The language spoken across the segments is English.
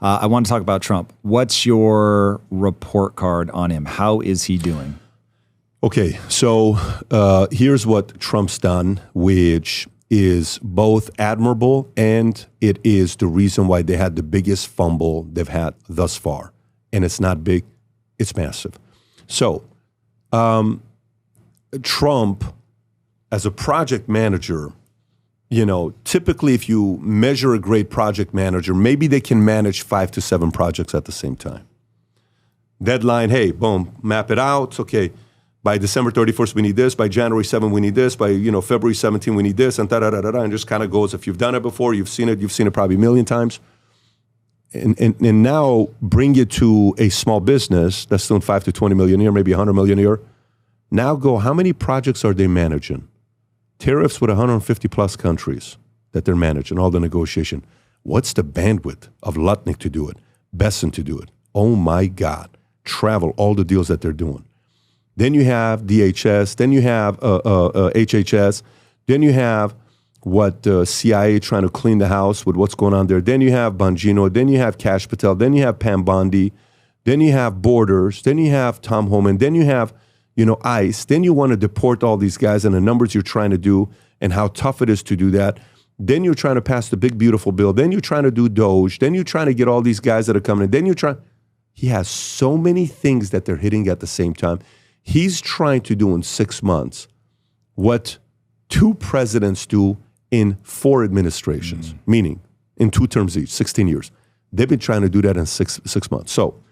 I want to talk about Trump. What's your report card on him? How is he doing? Okay, so here's what Trump's done, which is both admirable and it is the reason why they had the biggest fumble they've had thus far. And it's not big, it's massive. So Trump, as a project manager, you know, typically if you measure a great project manager, maybe they can manage 5 to 7 projects at the same time. Deadline, hey, boom, map it out. Okay, by December 31st, we need this. By January 7th, we need this. By, February 17th, we need this, and da-da-da-da-da, and just kind of goes. If you've done it before, you've seen it probably a million times. And now bring it to a small business that's doing 5 to 20 million a year, maybe 100 million a year. Now go, how many projects are they managing? Tariffs with 150 plus countries that they're managing, all the negotiation. What's the bandwidth of Lutnick to do it, Besson to do it? Oh my God. Travel, all the deals that they're doing. Then you have DHS, then you have HHS, then you have CIA trying to clean the house with what's going on there. Then you have Bongino, then you have Kash Patel, then you have Pam Bondi, then you have Borders, then you have Tom Homan, then you have ICE. Then you want to deport all these guys and the numbers you're trying to do and how tough it is to do that. Then you're trying to pass the big, beautiful bill. Then you're trying to do Doge. Then you're trying to get all these guys that are coming in. Then you're trying. He has so many things that they're hitting at the same time. He's trying to do in 6 months what 2 presidents do in 4 administrations, meaning in 2 terms each, 16 years. They've been trying to do that in six months. So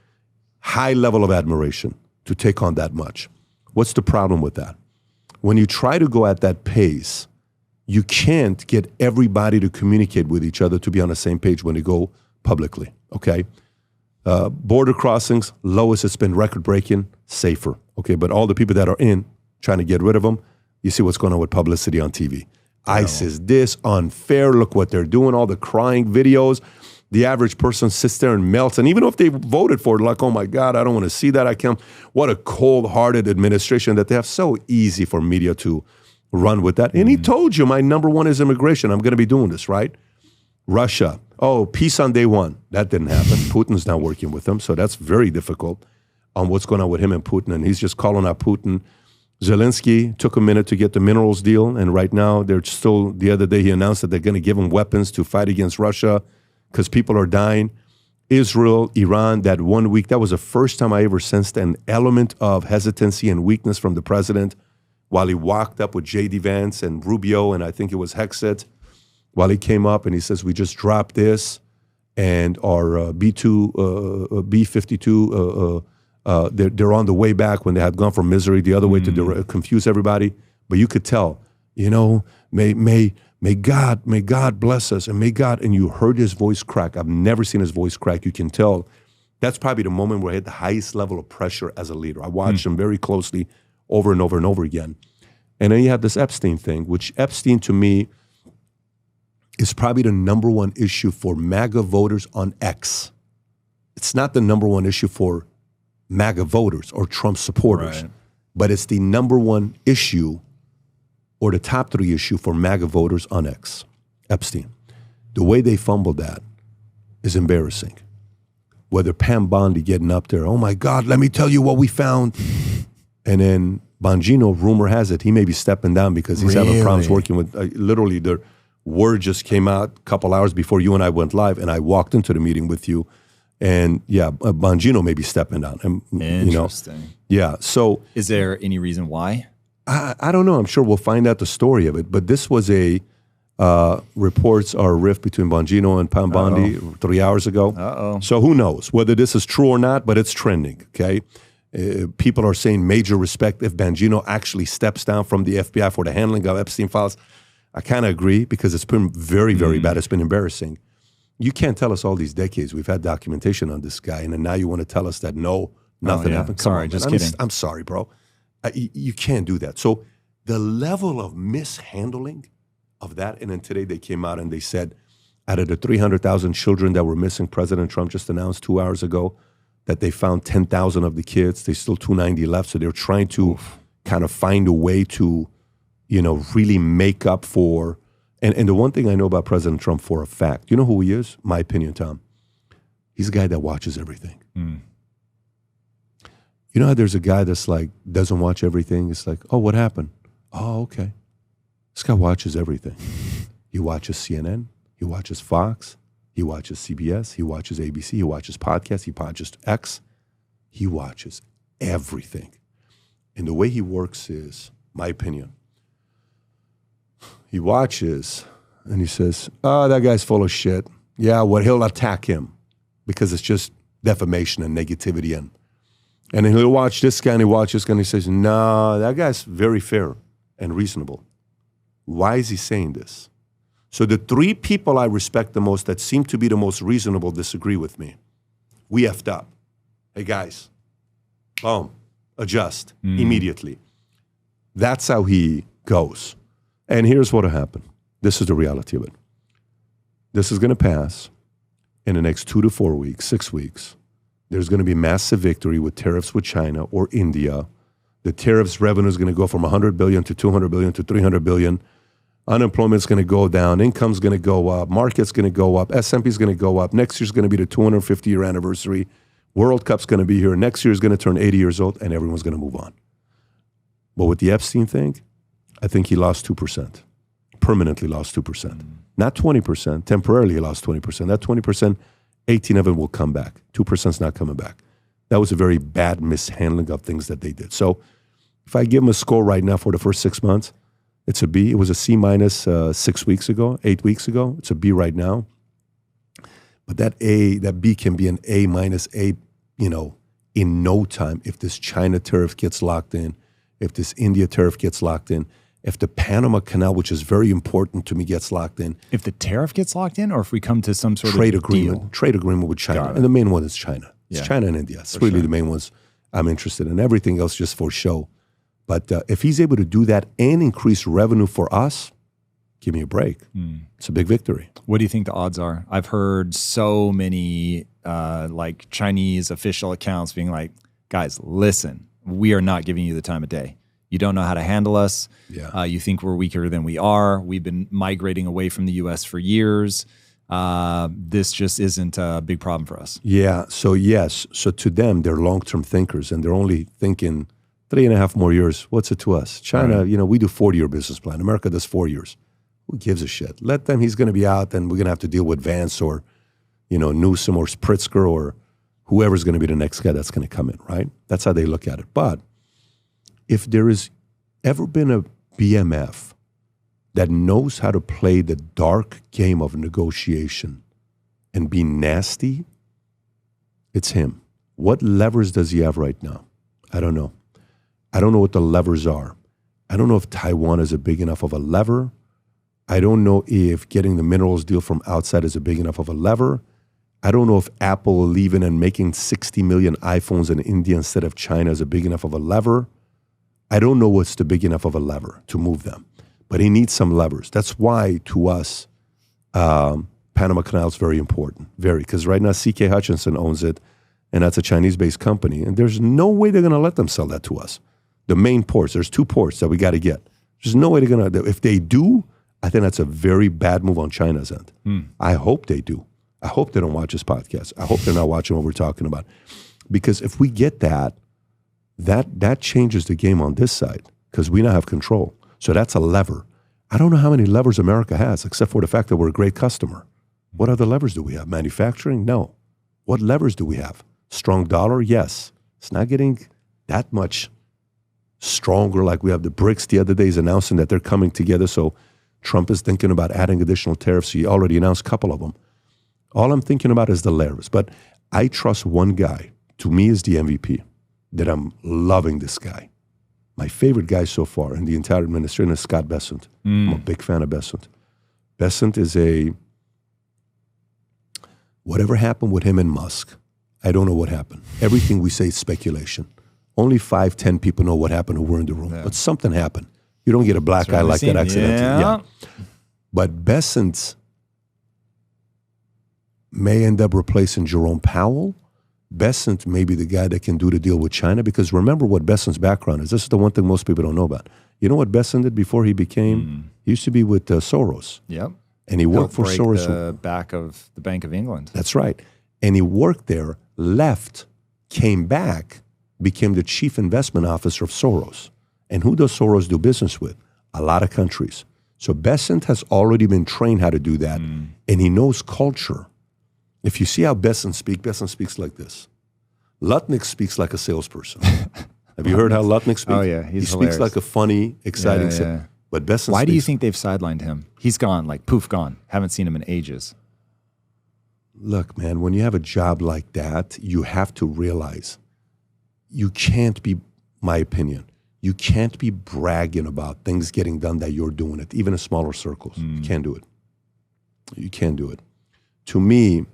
high level of admiration to take on that much. What's the problem with that? When you try to go at that pace, you can't get everybody to communicate with each other to be on the same page when they go publicly, okay? Border crossings, lowest it's been, record-breaking, safer, okay? But all the people that are in, trying to get rid of them, you see what's going on with publicity on TV. ICE is this, unfair, look what they're doing, all the crying videos. The average person sits there and melts. And even if they voted for it, like, oh my God, I don't want to see that. I can't. What a cold-hearted administration that they have. So easy for media to run with that. And he told you, my number one is immigration. I'm going to be doing this, right? Russia. Oh, peace on day one. That didn't happen. Putin's not working with them. So that's very difficult on what's going on with him and Putin. And he's just calling out Putin. Zelensky took a minute to get the minerals deal. And right now, they're still, the other day he announced that they're going to give him weapons to fight against Russia because people are dying. Israel, Iran, that 1 week, that was the first time I ever sensed an element of hesitancy and weakness from the president while he walked up with J.D. Vance and Rubio, and I think it was Hexet, while he came up and he says, we just dropped this, and our B-52, they're on the way back when they had gone from misery the other way to confuse everybody. But you could tell, May God bless us, and and you heard his voice crack. I've never seen his voice crack. You can tell that's probably the moment where I had the highest level of pressure as a leader. I watched him very closely over and over and over again. And then you have this Epstein thing, which Epstein to me is probably the number one issue for MAGA voters on X. It's not the number one issue for MAGA voters or Trump supporters, but it's the number one issue or the top 3 issue for MAGA voters on X, Epstein. The way they fumbled that is embarrassing. Whether Pam Bondi getting up there, oh my God, let me tell you what we found. And then Bongino, rumor has it, he may be stepping down because he's having problems working with, literally the word just came out a couple hours before you and I went live, and I walked into the meeting with you. And yeah, Bongino may be stepping down. And, interesting. So. Is there any reason why? I don't know. I'm sure we'll find out the story of it. But this was a reports are a rift between Bongino and Pam Bondi 3 hours ago. So who knows whether this is true or not, but it's trending, okay? People are saying major respect if Bongino actually steps down from the FBI for the handling of Epstein files. I kind of agree because it's been very, very bad. It's been embarrassing. You can't tell us all these decades we've had documentation on this guy, and then now you want to tell us that nothing happened. Come on, just kidding. I'm sorry, bro. You can't do that. So the level of mishandling of that, and then today they came out and they said out of the 300,000 children that were missing, President Trump just announced 2 hours ago that they found 10,000 of the kids. There's still 290 left. So they're trying to kind of find a way to, really make up for. And the one thing I know about President Trump for a fact, you know who he is? My opinion, Tom. He's a guy that watches everything. Mm. You know how there's a guy that's like, doesn't watch everything? It's like, oh, what happened? Oh, okay. This guy watches everything. He watches CNN. He watches Fox. He watches CBS. He watches ABC. He watches podcasts. He watches X. He watches everything. And the way he works is, my opinion, he watches and he says, oh, that guy's full of shit. Yeah, well, he'll attack him because it's just defamation and negativity. And then he'll watch this guy and he watches this guy and he says, no, that guy's very fair and reasonable. Why is he saying this? So the three people I respect the most that seem to be the most reasonable disagree with me. We effed up. Hey, guys, boom, adjust immediately. That's how he goes. And here's what will happen. This is the reality of it. This is going to pass in the next 2 to 4 weeks, 6 weeks. There's going to be massive victory with tariffs with China or India. The tariffs revenue is going to go from 100 billion to 200 billion to 300 billion. Unemployment's going to go down. Income's going to go up. Market's going to go up. S&P's going to go up. Next year's going to be the 250-year anniversary. World Cup's going to be here. Next year's going to turn 80 years old, and everyone's going to move on. But with the Epstein thing, I think he lost 2%. Permanently lost 2%. Not 20%. Temporarily he lost 20%. That 20%, 18 of it will come back. 2% is not coming back. That was a very bad mishandling of things that they did. So if I give him a score right now for the first 6 months, it's a B. It was a C minus 6 weeks ago, 8 weeks ago. It's a B right now. But that B can be an A minus A, in no time if this China tariff gets locked in, if this India tariff gets locked in, if the Panama Canal, which is very important to me, gets locked in. If the tariff gets locked in, or if we come to some sort trade of agreement, deal? Trade agreement with China. And the main one is China. It's China and India. It's really the main ones I'm interested in. Everything else just for show. But if he's able to do that and increase revenue for us, give me a break. It's a big victory. What do you think the odds are? I've heard so many like Chinese official accounts being like, guys, listen, we are not giving you the time of day. You don't know how to handle us. Yeah. You think we're weaker than we are. We've been migrating away from the U.S. for years. This just isn't a big problem for us. Yeah. So yes. So to them, they're long-term thinkers, and they're only thinking 3.5 more years. What's it to us? China, we do 40-year business plan. America does 4 years. Who gives a shit? Let them. He's going to be out, and we're going to have to deal with Vance or, Newsom or Pritzker or whoever's going to be the next guy that's going to come in, right? That's how they look at it. But if there has ever been a BMF that knows how to play the dark game of negotiation and be nasty, it's him. What levers does he have right now? I don't know. I don't know what the levers are. I don't know if Taiwan is a big enough of a lever. I don't know if getting the minerals deal from outside is a big enough of a lever. I don't know if Apple leaving and making 60 million iPhones in India instead of China is a big enough of a lever. I don't know what's the big enough of a lever to move them. But he needs some levers. That's why, to us, Panama Canal is very important. Very. Because right now, C.K. Hutchinson owns it, and that's a Chinese-based company. And there's no way they're going to let them sell that to us. The main ports, there's 2 ports that we got to get. There's no way they're going to. If they do, I think that's a very bad move on China's end. I hope they do. I hope they don't watch this podcast. I hope they're not watching what we're talking about. Because if we get that changes the game on this side, because we now have control. So that's a lever. I don't know how many levers America has, except for the fact that we're a great customer. What other levers do we have? Manufacturing? No. What levers do we have? Strong dollar? Yes. It's not getting that much stronger like we have the BRICS the other day is announcing that they're coming together. So Trump is thinking about adding additional tariffs. He already announced a couple of them. All I'm thinking about is the levers. But I trust one guy, to me is the MVP, that I'm loving this guy. My favorite guy so far in the entire administration is Scott Bessent. I'm a big fan of Bessent. Bessent is whatever happened with him and Musk, I don't know what happened. Everything we say is speculation. Only 5-10 people know what happened who were in the room. Yeah. But something happened. You don't get a black guy like that accidentally. Yeah. But Bessent may end up replacing Jerome Powell. Bessent may be the guy that can do the deal with China, because remember what Bessent's background is. This is the one thing most people don't know about. You know what Bessent did before he became? He used to be with Soros. Yep. And he worked for Soros. The back of the Bank of England. That's right. And he worked there, left, came back, became the chief investment officer of Soros. And who does Soros do business with? A lot of countries. So Bessent has already been trained how to do that, and he knows culture. If you see how Bessent speaks like this. Lutnick speaks like a salesperson. Have you heard how Lutnick speaks? Oh, yeah. He hilarious. speaks like a funny, exciting salesperson. But Bessent Why do you think they've sidelined him? He's gone, like poof, gone. Haven't seen him in ages. Look, man, when you have a job like that, you have to realize you can't be, my opinion, you can't be bragging about things getting done that you're doing it, even in smaller circles. You can't do it. You can't do it. To me,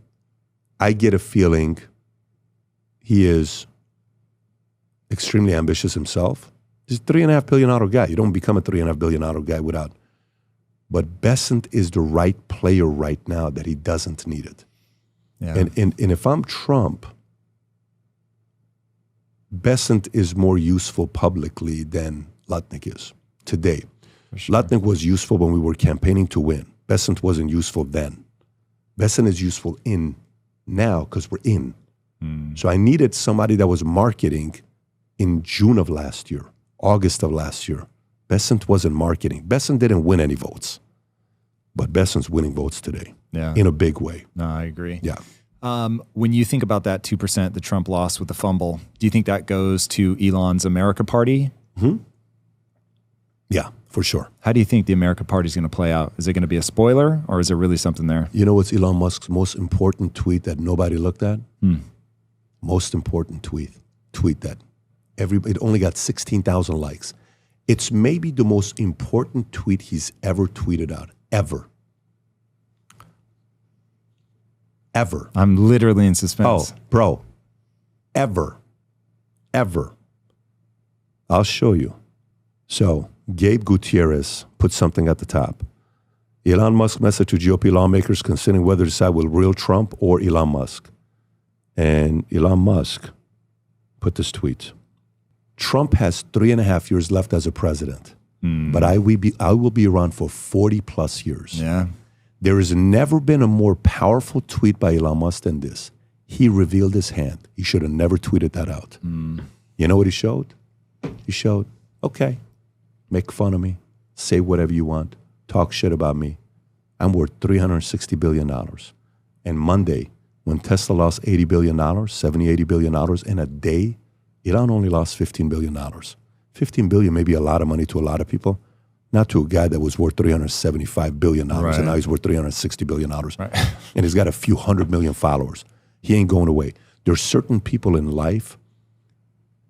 I get a feeling he is extremely ambitious himself. He's a $3.5 billion guy. You don't become a $3.5 billion guy without. But Bessent is the right player right now that he doesn't need it. Yeah. And if I'm Trump, Bessent is more useful publicly than Lutnick is today. Sure. Lutnick was useful when we were campaigning to win. Bessent wasn't useful then. Bessent is useful in now because we're in. So I needed somebody that was marketing in June of last year, August of last year. Bessent wasn't marketing. Bessent didn't win any votes, but Bessent's winning votes today in a big way. No, I agree. Yeah. When you think about that 2% that Trump lost with the fumble, do you think that goes to Elon's America Party? Yeah, for sure. How do you think the America Party is going to play out? Is it going to be a spoiler, or is there really something there? You know what's Elon Musk's most important tweet that nobody looked at? Most important tweet that it only got 16,000 likes. It's maybe the most important tweet he's ever tweeted out, ever. Ever. I'm literally in suspense. Oh, bro. Ever. I'll show you. So, Gabe Gutierrez put something at the top. Elon Musk message to GOP lawmakers considering whether to side with real Trump or Elon Musk. And Elon Musk put this tweet. Trump has 3.5 years left as a president, but I will be around for 40 plus years. Yeah. There has never been a more powerful tweet by Elon Musk than this. He revealed his hand. He should have never tweeted that out. You know what he showed? He showed, okay, make fun of me, say whatever you want, talk shit about me. I'm worth $360 billion. And Monday, when Tesla lost $80 billion, $80 billion in a day, Elon only lost $15 billion. $15 billion may be a lot of money to a lot of people, not to a guy that was worth $375 billion, right. And now he's worth $360 billion. Right. And he's got a few 100 million followers. He ain't going away. There's certain people in life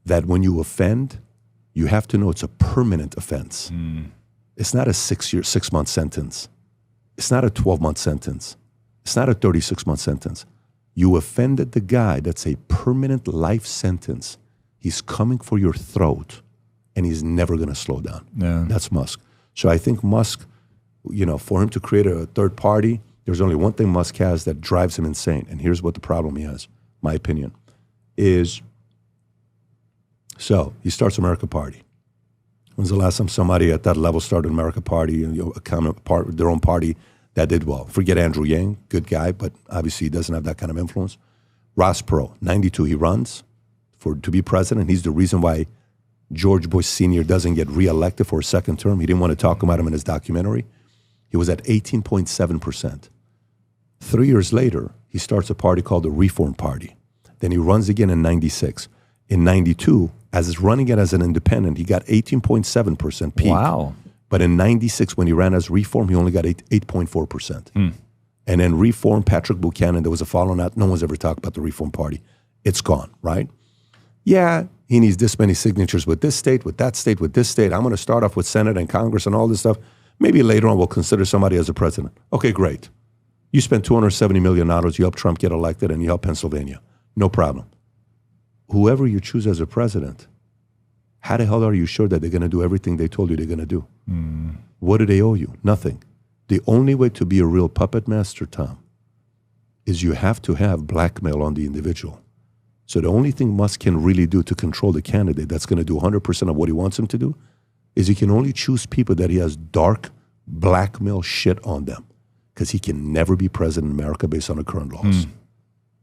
that when you offend, you have to know it's a permanent offense. It's not a 6-month sentence. It's not a 12-month sentence. It's not a 36-month sentence. You offended the guy, that's a permanent life sentence. He's coming for your throat, and he's never going to slow down. Yeah. That's Musk. So I think Musk, for him to create a third party, there's only one thing Musk has that drives him insane. And here's what the problem he has, my opinion, is, so he starts America Party. When's the last time somebody at that level started America Party and their own party that did well? Forget Andrew Yang, good guy, but obviously he doesn't have that kind of influence. Ross Perot, 92, he runs to be president. He's the reason why George Bush Sr. doesn't get reelected for a second term. He didn't want to talk about him in his documentary. He was at 18.7%. 3 years later, he starts a party called the Reform Party. Then he runs again in 96. In 92, as he's running it as an independent, he got 18.7% peak. Wow. But in 96, when he ran as Reform, he only got 8.4%. And then Reform, Patrick Buchanan, there was a fallout out. No one's ever talked about the Reform Party. It's gone, right? Yeah, he needs this many signatures with this state, with that state, with this state. I'm going to start off with Senate and Congress and all this stuff. Maybe later on we'll consider somebody as a president. Okay, great. You spent $270 million. You helped Trump get elected, and you helped Pennsylvania. No problem. Whoever you choose as a president, how the hell are you sure that they're going to do everything they told you they're going to do? What do they owe you? Nothing. The only way to be a real puppet master, Tom, is you have to have blackmail on the individual. So the only thing Musk can really do to control the candidate that's going to do 100% of what he wants him to do is he can only choose people that he has dark blackmail shit on them, because he can never be president in America based on the current laws.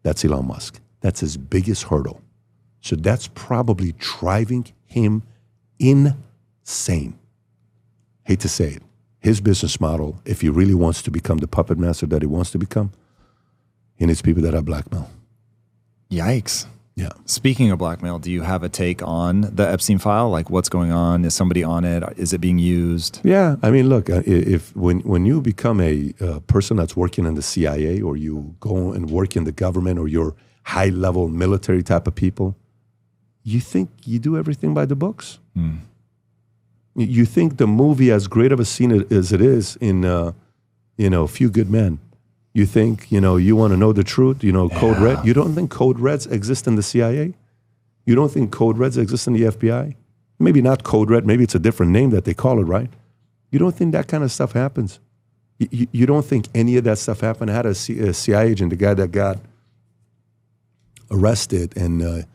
That's Elon Musk. That's his biggest hurdle. So that's probably driving him insane. Hate to say it. His business model, if he really wants to become the puppet master that he wants to become, he needs people that are blackmail. Yikes. Yeah. Speaking of blackmail, do you have a take on the Epstein file? Like, what's going on? Is somebody on it? Is it being used? Yeah. I mean, look, if when you become a person that's working in the CIA, or you go and work in the government, or you're high-level military type of people, you think you do everything by the books. You think the movie, as great of a scene as it is in, A Few Good Men, you think, you want to know the truth, Code Red. You don't think Code Reds exist in the CIA? You don't think Code Reds exist in the FBI? Maybe not Code Red. Maybe it's a different name that they call it, right? You don't think that kind of stuff happens? You don't think any of that stuff happened? I had a CIA agent, the guy that got arrested and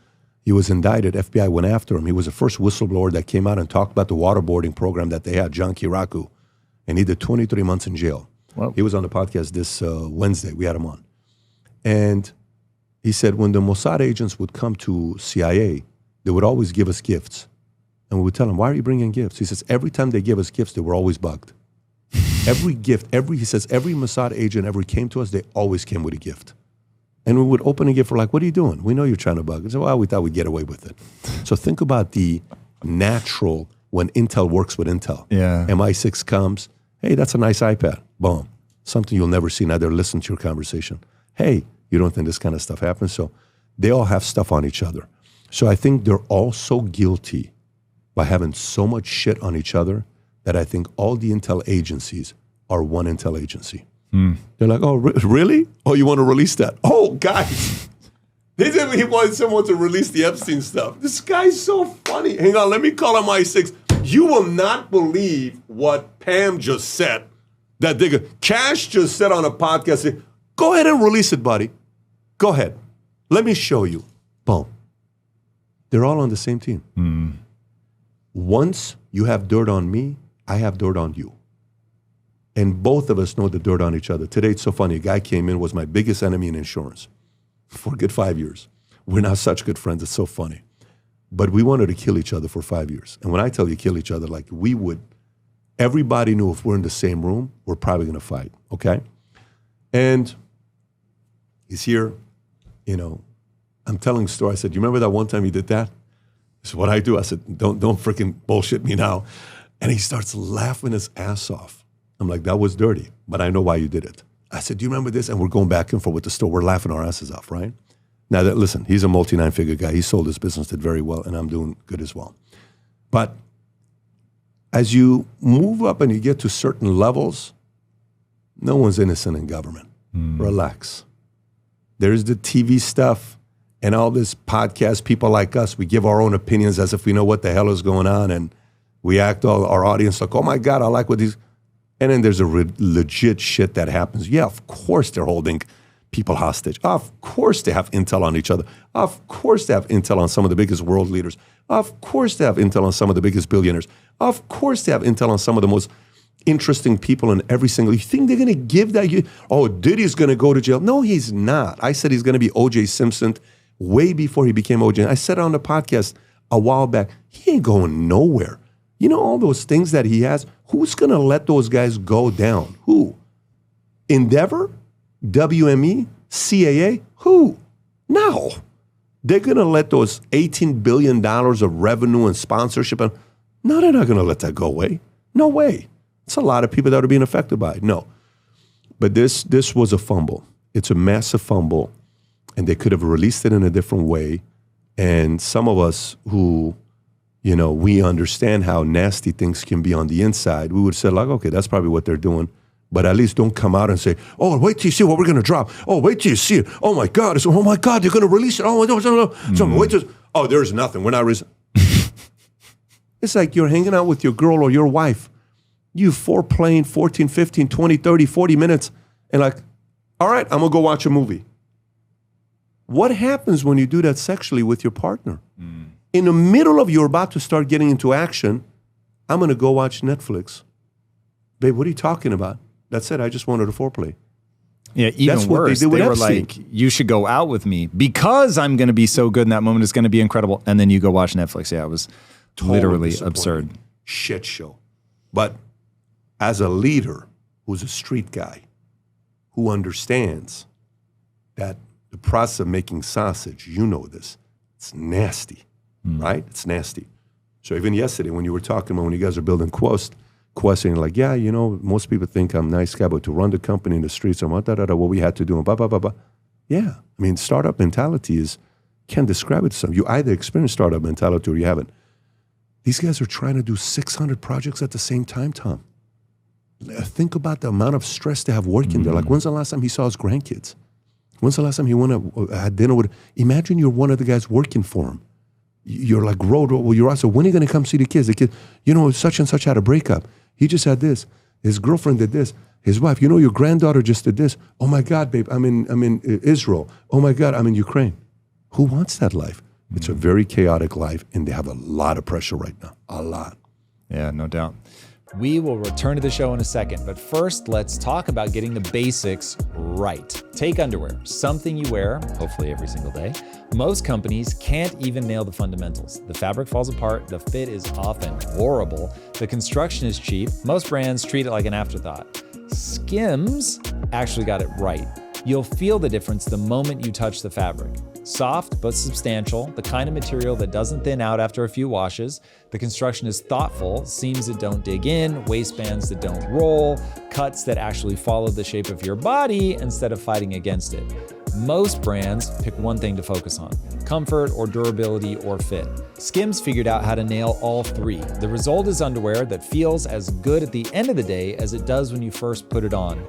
he was indicted. FBI went after him. He was the first whistleblower that came out and talked about the waterboarding program that they had, John Kiraku. And he did 23 months in jail. Wow. He was on the podcast this Wednesday. We had him on. And he said when the Mossad agents would come to CIA, they would always give us gifts. And we would tell them, why are you bringing gifts? He says, every time they give us gifts, they were always bugged. Every gift, every Mossad agent ever came to us, they always came with a gift. And we would open a gift for like, what are you doing? We know you're trying to bug us. So, well, we thought we'd get away with it. So think about the natural when Intel works with Intel. Yeah. MI6 comes, hey, that's a nice iPad. Boom. Something you'll never see, neither listen to your conversation. Hey, you don't think this kind of stuff happens? So they all have stuff on each other. So I think they're all so guilty by having so much shit on each other that I think all the Intel agencies are one Intel agency. They're like, oh, really? Oh, you want to release that? Oh, guys. They said he wanted someone to release the Epstein stuff. This guy's so funny. Hang on, let me call MI6. You will not believe what Pam just said. That Cash just said on a podcast, go ahead and release it, buddy. Go ahead. Let me show you. Boom. They're all on the same team. Once you have dirt on me, I have dirt on you. And both of us know the dirt on each other. Today, it's so funny. A guy came in, was my biggest enemy in insurance for a good 5 years. We're now such good friends. It's so funny. But we wanted to kill each other for 5 years. And when I tell you kill each other, like we would, everybody knew if we're in the same room, we're probably going to fight, okay? And he's here, I'm telling a story. I said, you remember that one time you did that? This is what I do. I said, don't freaking bullshit me now. And he starts laughing his ass off. I'm like, that was dirty, but I know why you did it. I said, do you remember this? And we're going back and forth with the story. We're laughing our asses off, right? Now, listen, he's a multi-nine-figure guy. He sold his business, did very well, and I'm doing good as well. But as you move up and you get to certain levels, no one's innocent in government. Relax. There's the TV stuff and all this podcast, people like us, we give our own opinions as if we know what the hell is going on, and we act all our audience like, oh my God, I like what these... And then there's a legit shit that happens. Yeah, of course they're holding people hostage. Of course they have intel on each other. Of course they have intel on some of the biggest world leaders. Of course they have intel on some of the biggest billionaires. Of course they have intel on some of the most interesting people in every single... You think they're going to give that... Diddy's going to go to jail. No, he's not. I said he's going to be O.J. Simpson way before he became O.J. I said it on the podcast a while back. He ain't going nowhere. You know all those things that he has? Who's going to let those guys go down? Who? Endeavor? WME? CAA? Who? No. They're going to let those $18 billion of revenue and sponsorship, no, they're not going to let that go away. No way. It's a lot of people that are being affected by it. No. But this was a fumble. It's a massive fumble, and they could have released it in a different way. And some of us who... we understand how nasty things can be on the inside. We would say, like, okay, that's probably what they're doing. But at least don't come out and say, oh, wait till you see what we're going to drop. Oh, wait till you see it. Oh, my God. Oh, my God, they're going to release it. Oh, no. Wait till... Oh, there's nothing. We're not... It's like you're hanging out with your girl or your wife. You foreplaying 14, 15, 20, 30, 40 minutes. And like, all right, I'm going to go watch a movie. What happens when you do that sexually with your partner? In the middle of you're about to start getting into action, I'm going to go watch Netflix. Babe, what are you talking about? That's it. I just wanted a foreplay. Yeah, even That's what worse. they did with were Epstein. like, you should go out with me because I'm going to be so good in that moment. It's going to be incredible. And then you go watch Netflix. Yeah, it was literally absurd. Shit show. But as a leader who's a street guy, who understands that the process of making sausage, you know this, it's nasty, right? It's nasty. So even yesterday when you were talking about when you guys are building Quest, and like, yeah, you know, most people think I'm a nice guy, but to run the company in the streets and what we had to do and blah, blah, blah, blah. Yeah, I mean, startup mentality is, can't describe it to some. You either experience startup mentality or you haven't. These guys are trying to do 600 projects at the same time, Tom. Think about the amount of stress they have working there. Like, when's the last time he saw his grandkids? When's the last time he had dinner with? Imagine you're one of the guys working for him. You're like, well, you're also, when are you going to come see the kids? The kid, you know, such and such had a breakup. He just had this. His girlfriend did this. His wife, you know, your granddaughter just did this. Oh my God, babe, I'm in Israel. Oh my God, I'm in Ukraine. Who wants that life? It's a very chaotic life, and they have a lot of pressure right now. A lot. Yeah, no doubt. We will return to the show in a second, but first, let's talk about getting the basics right. Take underwear, something you wear, hopefully every single day. Most companies can't even nail the fundamentals. The fabric falls apart, the fit is often horrible, the construction is cheap, most brands treat it like an afterthought. Skims actually got it right. You'll feel the difference the moment you touch the fabric. Soft but substantial, the kind of material that doesn't thin out after a few washes. The construction is thoughtful, seams that don't dig in, waistbands that don't roll, cuts that actually follow the shape of your body instead of fighting against it. Most brands pick one thing to focus on: comfort or durability or fit. Skims figured out how to nail all three. The result is underwear that feels as good at the end of the day as it does when you first put it on.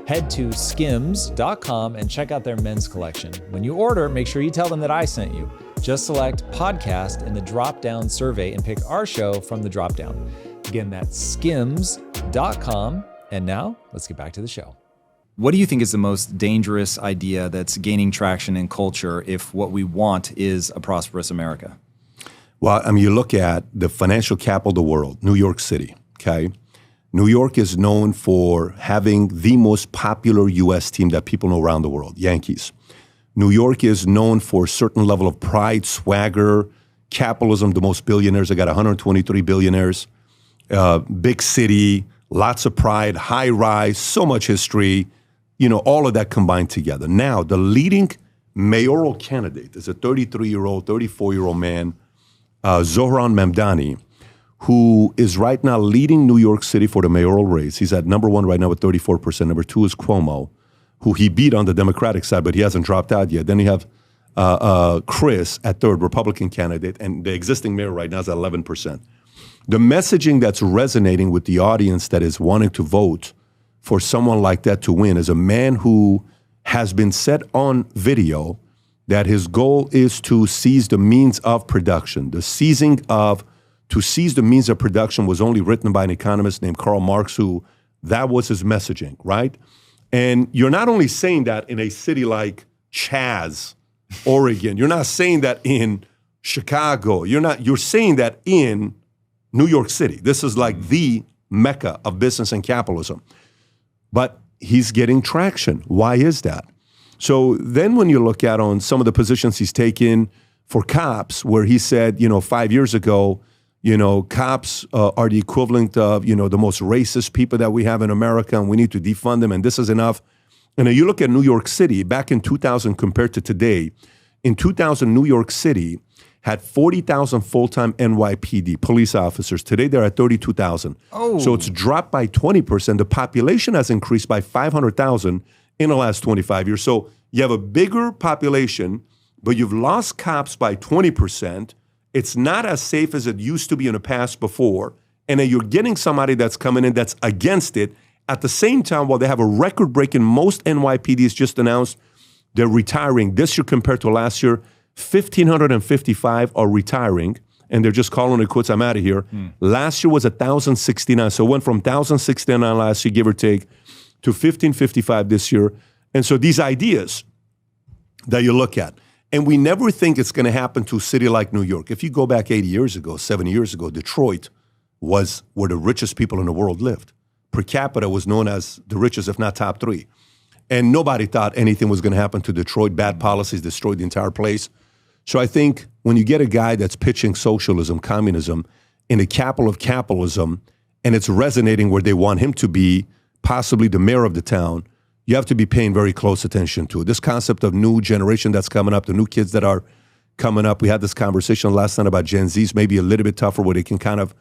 Head to skims.com and check out their men's collection. When you order, make sure you tell them that I sent you. Just select podcast in the drop-down survey and pick our show from the drop-down. Again, that's skims.com. And now, let's get back to the show. What do you think is the most dangerous idea that's gaining traction in culture if what we want is a prosperous America? Well, I mean, you look at the financial capital of the world, New York City, okay? New York is known for having the most popular U.S. team that people know around the world, Yankees. New York is known for a certain level of pride, swagger, capitalism, the most billionaires. They got 123 billionaires. Big city, lots of pride, high rise, so much history, you know, all of that combined together. Now, the leading mayoral candidate is a 33-year-old, 34-year-old man, Zohran Mamdani, who is right now leading New York City for the mayoral race. He's at number one right now with 34%. Number two is Cuomo, who he beat on the Democratic side, but he hasn't dropped out yet. Then you have Chris at third, Republican candidate, and the existing mayor right now is at 11%. The messaging that's resonating with the audience that is wanting to vote for someone like that to win is a man who has been set on video that his goal is to seize the means of production. To seize the means of production was only written by an economist named Karl Marx, who that was his messaging, right? And you're not only saying that in a city like Chaz, Oregon. You're not saying that in Chicago. You're saying that in New York City. This is like the mecca of business and capitalism. But he's getting traction. Why is that? So then when you look at on some of the positions he's taken for cops, where he said, 5 years ago, cops are the equivalent of, the most racist people that we have in America, and we need to defund them, and this is enough. And then you look at New York City, back in 2000 compared to today, in 2000, New York City had 40,000 full-time NYPD police officers. Today, they're at 32,000. Oh. So it's dropped by 20%. The population has increased by 500,000 in the last 25 years. So you have a bigger population, but you've lost cops by 20%. It's not as safe as it used to be in the past before. And then you're getting somebody that's coming in that's against it. At the same time, while they have a record-breaking, most NYPDs just announced they're retiring. This year compared to last year, 1,555 are retiring, and they're just calling it quits, I'm out of here. Last year was 1,069. So it went from 1,069 last year, give or take, to 1,555 this year. And so these ideas that you look at, and we never think it's going to happen to a city like New York. If you go back 80 years ago, 70 years ago, Detroit was where the richest people in the world lived. Per capita was known as the richest, if not top three. And nobody thought anything was going to happen to Detroit. Bad policies destroyed the entire place. So I think when you get a guy that's pitching socialism, communism, in the capital of capitalism, and it's resonating where they want him to be, possibly the mayor of the town, you have to be paying very close attention to it. This concept of new generation that's coming up, the new kids that are coming up. We had this conversation last night about Gen Zs, maybe a little bit tougher where they can kind of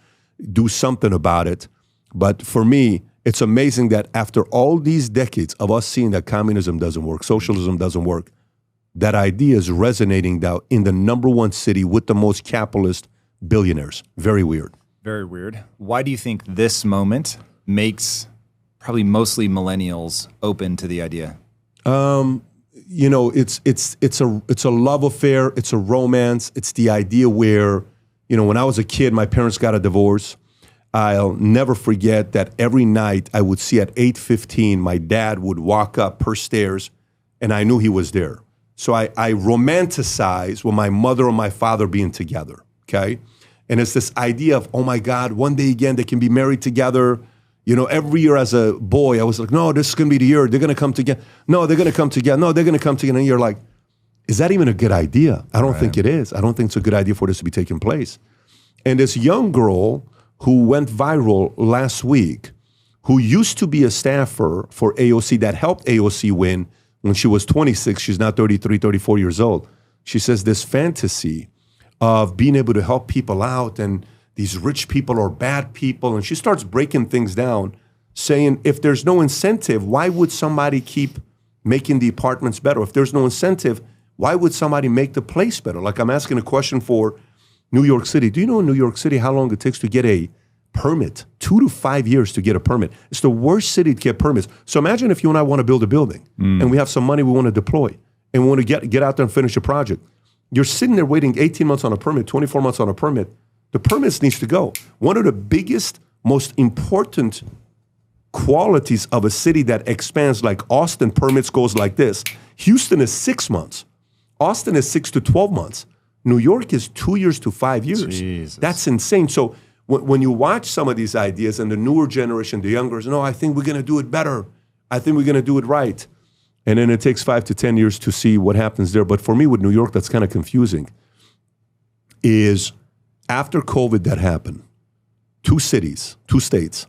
do something about it. But for me, it's amazing that after all these decades of us seeing that communism doesn't work, socialism doesn't work, that idea is resonating now in the number one city with the most capitalist billionaires. Very weird. Very weird. Why do you think this moment makes probably mostly millennials open to the idea? You know, it's a love affair. It's a romance. It's the idea where, you know, when I was a kid, my parents got a divorce. I'll never forget that every night I would see at 8:15, my dad would walk up per stairs, and I knew he was there. So I romanticize with my mother and my father being together, okay? And it's this idea of, oh my God, one day again, they can be married together. You know, every year as a boy, I was like, no, this is going to be the year. They're going to come together. No, they're going to come together. No, they're going to come together. And you're like, is that even a good idea? I don't think it is. I don't think it's a good idea for this to be taking place. And this young girl who went viral last week, who used to be a staffer for AOC, that helped AOC win when she was 26. She's now 33, 34 years old. She says this fantasy of being able to help people out, and these rich people are bad people. And she starts breaking things down, saying, if there's no incentive, why would somebody keep making the apartments better? If there's no incentive, why would somebody make the place better? Like, I'm asking a question for New York City. Do you know in New York City how long it takes to get a permit? 2 to 5 years to get a permit. It's the worst city to get permits. So imagine if you and I want to build a building and we have some money we want to deploy and we want to get out there and finish a project. You're sitting there waiting 18 months on a permit, 24 months on a permit. The permits needs to go. One of the biggest, most important qualities of a city that expands, like Austin, permits goes like this. Houston is 6 months. Austin is 6 to 12 months. New York is 2 years to 5 years. Jesus. That's insane. So when you watch some of these ideas and the newer generation, the younger, no, I think we're going to do it better. I think we're going to do it right. And then it takes 5 to 10 years to see what happens there. But for me with New York, that's kind of confusing, is after COVID that happened, 2 cities, 2 states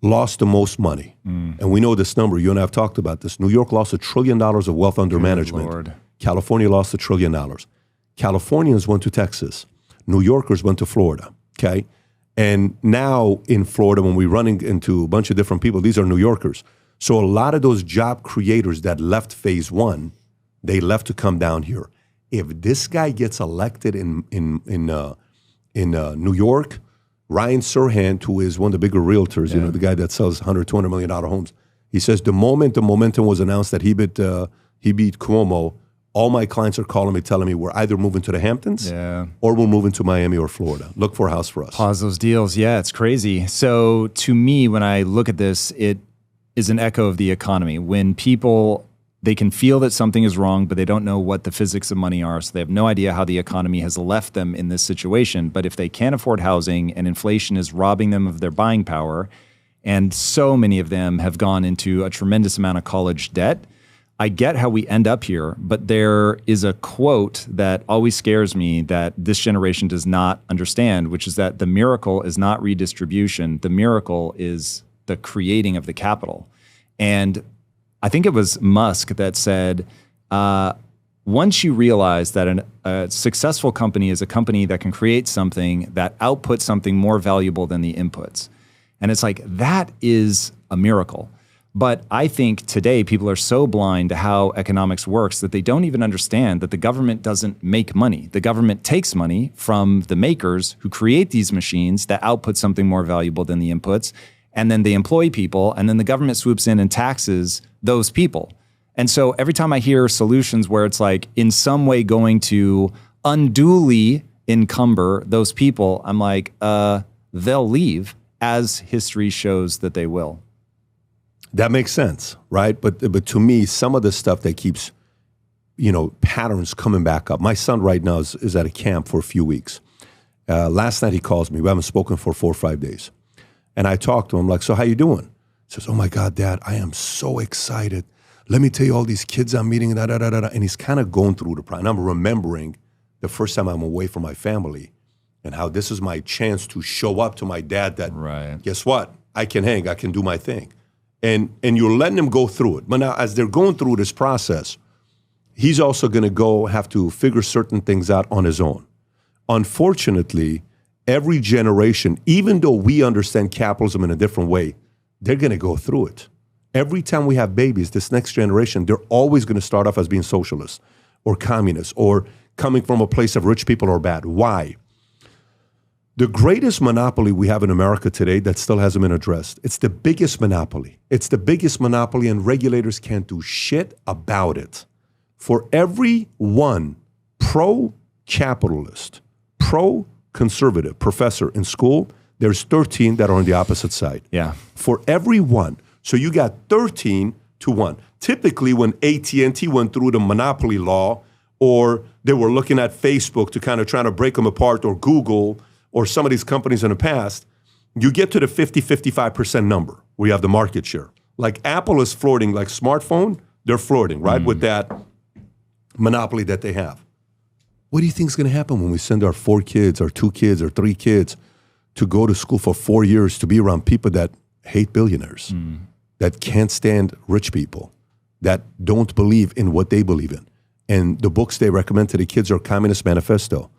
lost the most money. And we know this number. You and I have talked about this. New York lost $1 trillion of wealth under management. Lord. California lost $1 trillion. Californians went to Texas. New Yorkers went to Florida, okay? And now in Florida, when we're running into a bunch of different people, these are New Yorkers. So a lot of those job creators that left phase 1, they left to come down here. If this guy gets elected in New York, Ryan Serhant, who is one of the bigger realtors, you know, the guy that sells $100, $200 million homes, he says the moment the momentum was announced that he beat Cuomo, all my clients are calling me, telling me we're either moving to the Hamptons or we're moving to Miami or Florida. Look for a house for us. Pause those deals. Yeah, it's crazy. So to me, when I look at this, it is an echo of the economy. When people, they can feel that something is wrong, but they don't know what the physics of money are. So they have no idea how the economy has left them in this situation. But if they can't afford housing and inflation is robbing them of their buying power, and so many of them have gone into a tremendous amount of college debt, I get how we end up here, but there is a quote that always scares me that this generation does not understand, which is that the miracle is not redistribution. The miracle is the creating of the capital. And I think it was Musk that said, once you realize that a successful company is a company that can create something that outputs something more valuable than the inputs. And it's like, that is a miracle. But I think today people are so blind to how economics works that they don't even understand that the government doesn't make money. The government takes money from the makers who create these machines that output something more valuable than the inputs, and then they employ people, and then the government swoops in and taxes those people. And so every time I hear solutions where it's like in some way going to unduly encumber those people, I'm like, they'll leave, as history shows that they will. That makes sense, right? But to me, some of the stuff that keeps, you know, patterns coming back up. My son right now is at a camp for a few weeks. Last night he calls me. We haven't spoken for 4 or 5 days. And I talked to him, like, so how you doing? He says, oh my God, Dad, I am so excited. let me tell you all these kids I'm meeting, da, da, da, da, da. And he's kind of going through the process. And I'm remembering the first time I'm away from my family and how this is my chance to show up to my dad that, guess what? I can hang, I can do my thing. And you're letting him go through it. But now as they're going through this process, he's also going to have to figure certain things out on his own. Unfortunately, every generation, even though we understand capitalism in a different way, they're going to go through it. Every time we have babies, this next generation, they're always going to start off as being socialists or communists or coming from a place of rich people or bad. Why? The greatest monopoly we have in America today that still hasn't been addressed, it's the biggest monopoly. It's the biggest monopoly and regulators can't do shit about it. For every one pro-capitalist, pro-conservative professor in school, there's 13 that are on the opposite side. Yeah. For every one. So you got 13 to 1. Typically when AT&T went through the monopoly law or they were looking at Facebook to kind of trying to break them apart or Google or some of these companies in the past, you get to the 50-55% number where you have the market share. Like Apple is flirting, like smartphone, they're flirting, right, with that monopoly that they have. What do you think is going to happen when we send our 4 kids or 2 kids or 3 kids to go to school for 4 years to be around people that hate billionaires, that can't stand rich people, that don't believe in what they believe in? And the books they recommend to the kids are Communist Manifesto,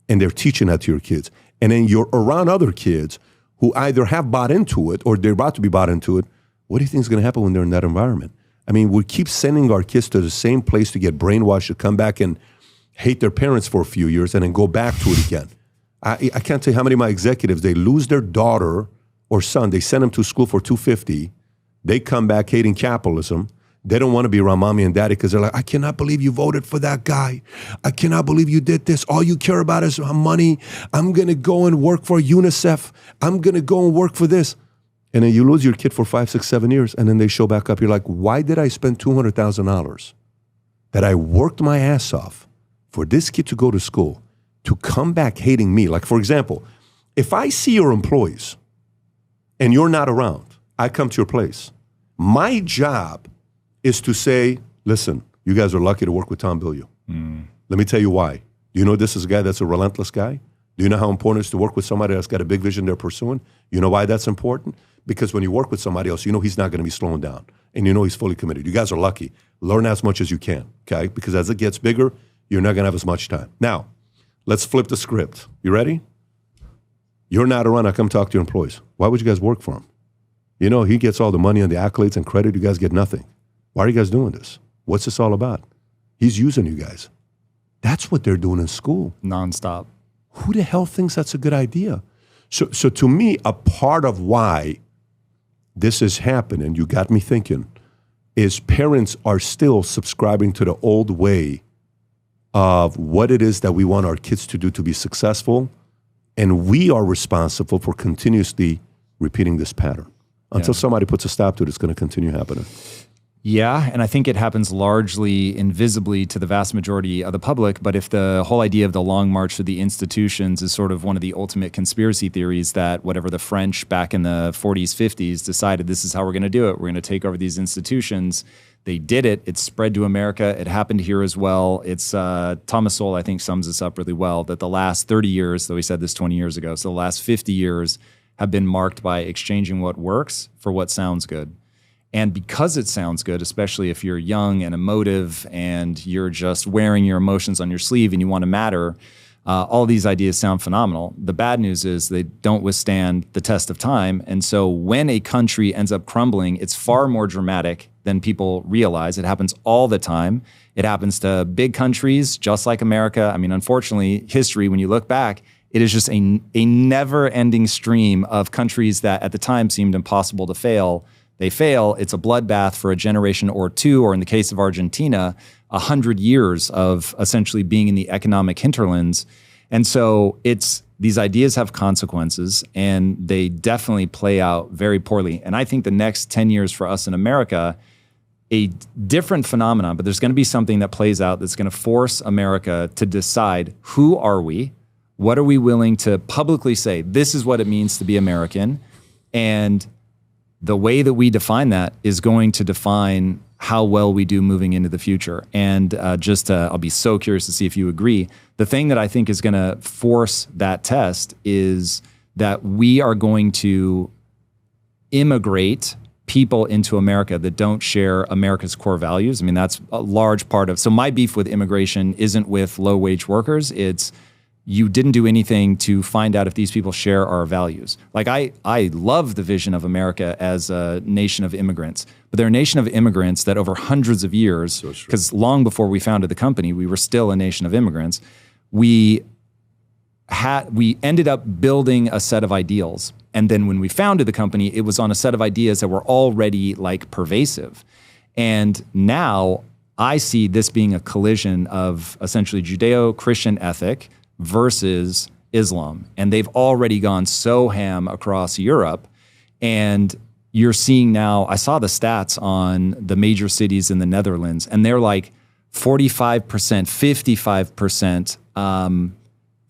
and they're teaching that to your kids. And then you're around other kids who either have bought into it or they're about to be bought into it. What do you think is going to happen when they're in that environment? I mean, we keep sending our kids to the same place to get brainwashed, to come back and hate their parents for a few years and then go back to it again. I can't tell you how many of my executives, they lose their daughter or son, they send them to school for $250, they come back hating capitalism. They don't want to be around mommy and daddy because they're like, I cannot believe you voted for that guy. I cannot believe you did this. All you care about is money. I'm going to go and work for UNICEF. I'm going to go and work for this. And then you lose your kid for 5, 6, 7 years, and then they show back up. You're like, why did I spend $200,000 that I worked my ass off for this kid to go to school to come back hating me? Like, for example, if I see your employees and you're not around, I come to your place. My job is to say, listen, you guys are lucky to work with Tom Bilyeu. Let me tell you why. Do you know this is a guy that's a relentless guy? Do you know how important it is to work with somebody that's got a big vision they're pursuing? You know why that's important? Because when you work with somebody else, you know he's not going to be slowing down. And you know he's fully committed. You guys are lucky. Learn as much as you can, okay? Because as it gets bigger, you're not going to have as much time. Now, let's flip the script. You ready? You're not around. I come talk to your employees. Why would you guys work for him? You know, he gets all the money and the accolades and credit. You guys get nothing. Why are you guys doing this? What's this all about? He's using you guys. That's what they're doing in school. Nonstop. Who the hell thinks that's a good idea? So to me, a part of why this is happening, you got me thinking, is parents are still subscribing to the old way of what it is that we want our kids to do to be successful, and we are responsible for continuously repeating this pattern. Until somebody puts a stop to it, it's going to continue happening. Yeah, and I think it happens largely invisibly to the vast majority of the public. But if the whole idea of the long march through the institutions is sort of one of the ultimate conspiracy theories that whatever the French back in the 40s, 50s decided this is how we're going to do it. We're going to take over these institutions. They did it. It spread to America. It happened here as well. It's Thomas Sowell, I think, sums this up really well, that the last 30 years, though he said this 20 years ago, so the last 50 years have been marked by exchanging what works for what sounds good. And because it sounds good, especially if you're young and emotive and you're just wearing your emotions on your sleeve and you want to matter, all these ideas sound phenomenal. The bad news is they don't withstand the test of time. And so when a country ends up crumbling, it's far more dramatic than people realize. It happens all the time. It happens to big countries just like America. I mean, unfortunately, history, when you look back, it is just a never-ending stream of countries that at the time seemed impossible to fail. They fail, it's a bloodbath for a generation or two, or in the case of Argentina, 100 years of essentially being in the economic hinterlands. And so these ideas have consequences, and they definitely play out very poorly. And I think the next 10 years for us in America, a different phenomenon, but there's going to be something that plays out that's going to force America to decide, who are we? What are we willing to publicly say? This is what it means to be American. And the way that we define that is going to define how well we do moving into the future. And I'll be so curious to see if you agree. The thing that I think is going to force that test is that we are going to immigrate people into America that don't share America's core values. I mean, that's a large part of, so my beef with immigration isn't with low-wage workers. It's you didn't do anything to find out if these people share our values. Like I love the vision of America as a nation of immigrants, but they're a nation of immigrants that over hundreds of years, because long before we founded the company, we were still a nation of immigrants. We ended up building a set of ideals. And then when we founded the company, it was on a set of ideas that were already like pervasive. And now I see this being a collision of essentially Judeo-Christian ethic versus Islam. And they've already gone so ham across Europe. And you're seeing now, I saw the stats on the major cities in the Netherlands, and they're like 45%, 55%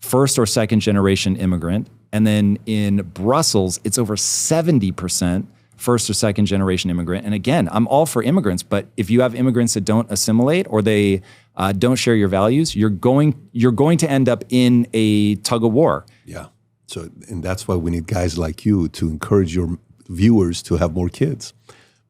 first or second generation immigrant. And then in Brussels, it's over 70% first or second generation immigrant. And again, I'm all for immigrants, but if you have immigrants that don't assimilate or they don't share your values, you're going to end up in a tug-of-war. Yeah. So, and that's why we need guys like you to encourage your viewers to have more kids,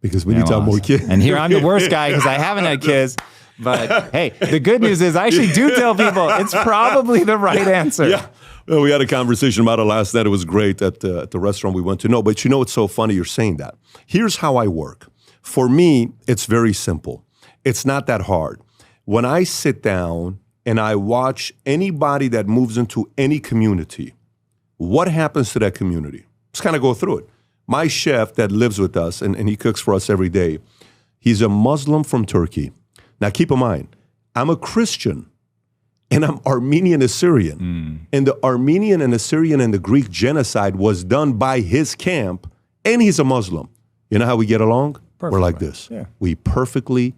because we need to have more kids. And here I'm the worst guy because I haven't had kids. But hey, the good news is I actually do tell people it's probably the right answer. Yeah. Well, we had a conversation about it last night. It was great at the restaurant we went to. No, but you know, it's so funny you're saying that. Here's how I work. For me, it's very simple. It's not that hard. When I sit down and I watch anybody that moves into any community, what happens to that community? Just kind of go through it. My chef that lives with us, and he cooks for us every day, he's a Muslim from Turkey. Now, keep in mind, I'm a Christian, and I'm Armenian Assyrian. And the Armenian and Assyrian and the Greek genocide was done by his camp, and he's a Muslim. You know how we get along? We're like this. Yeah. We perfectly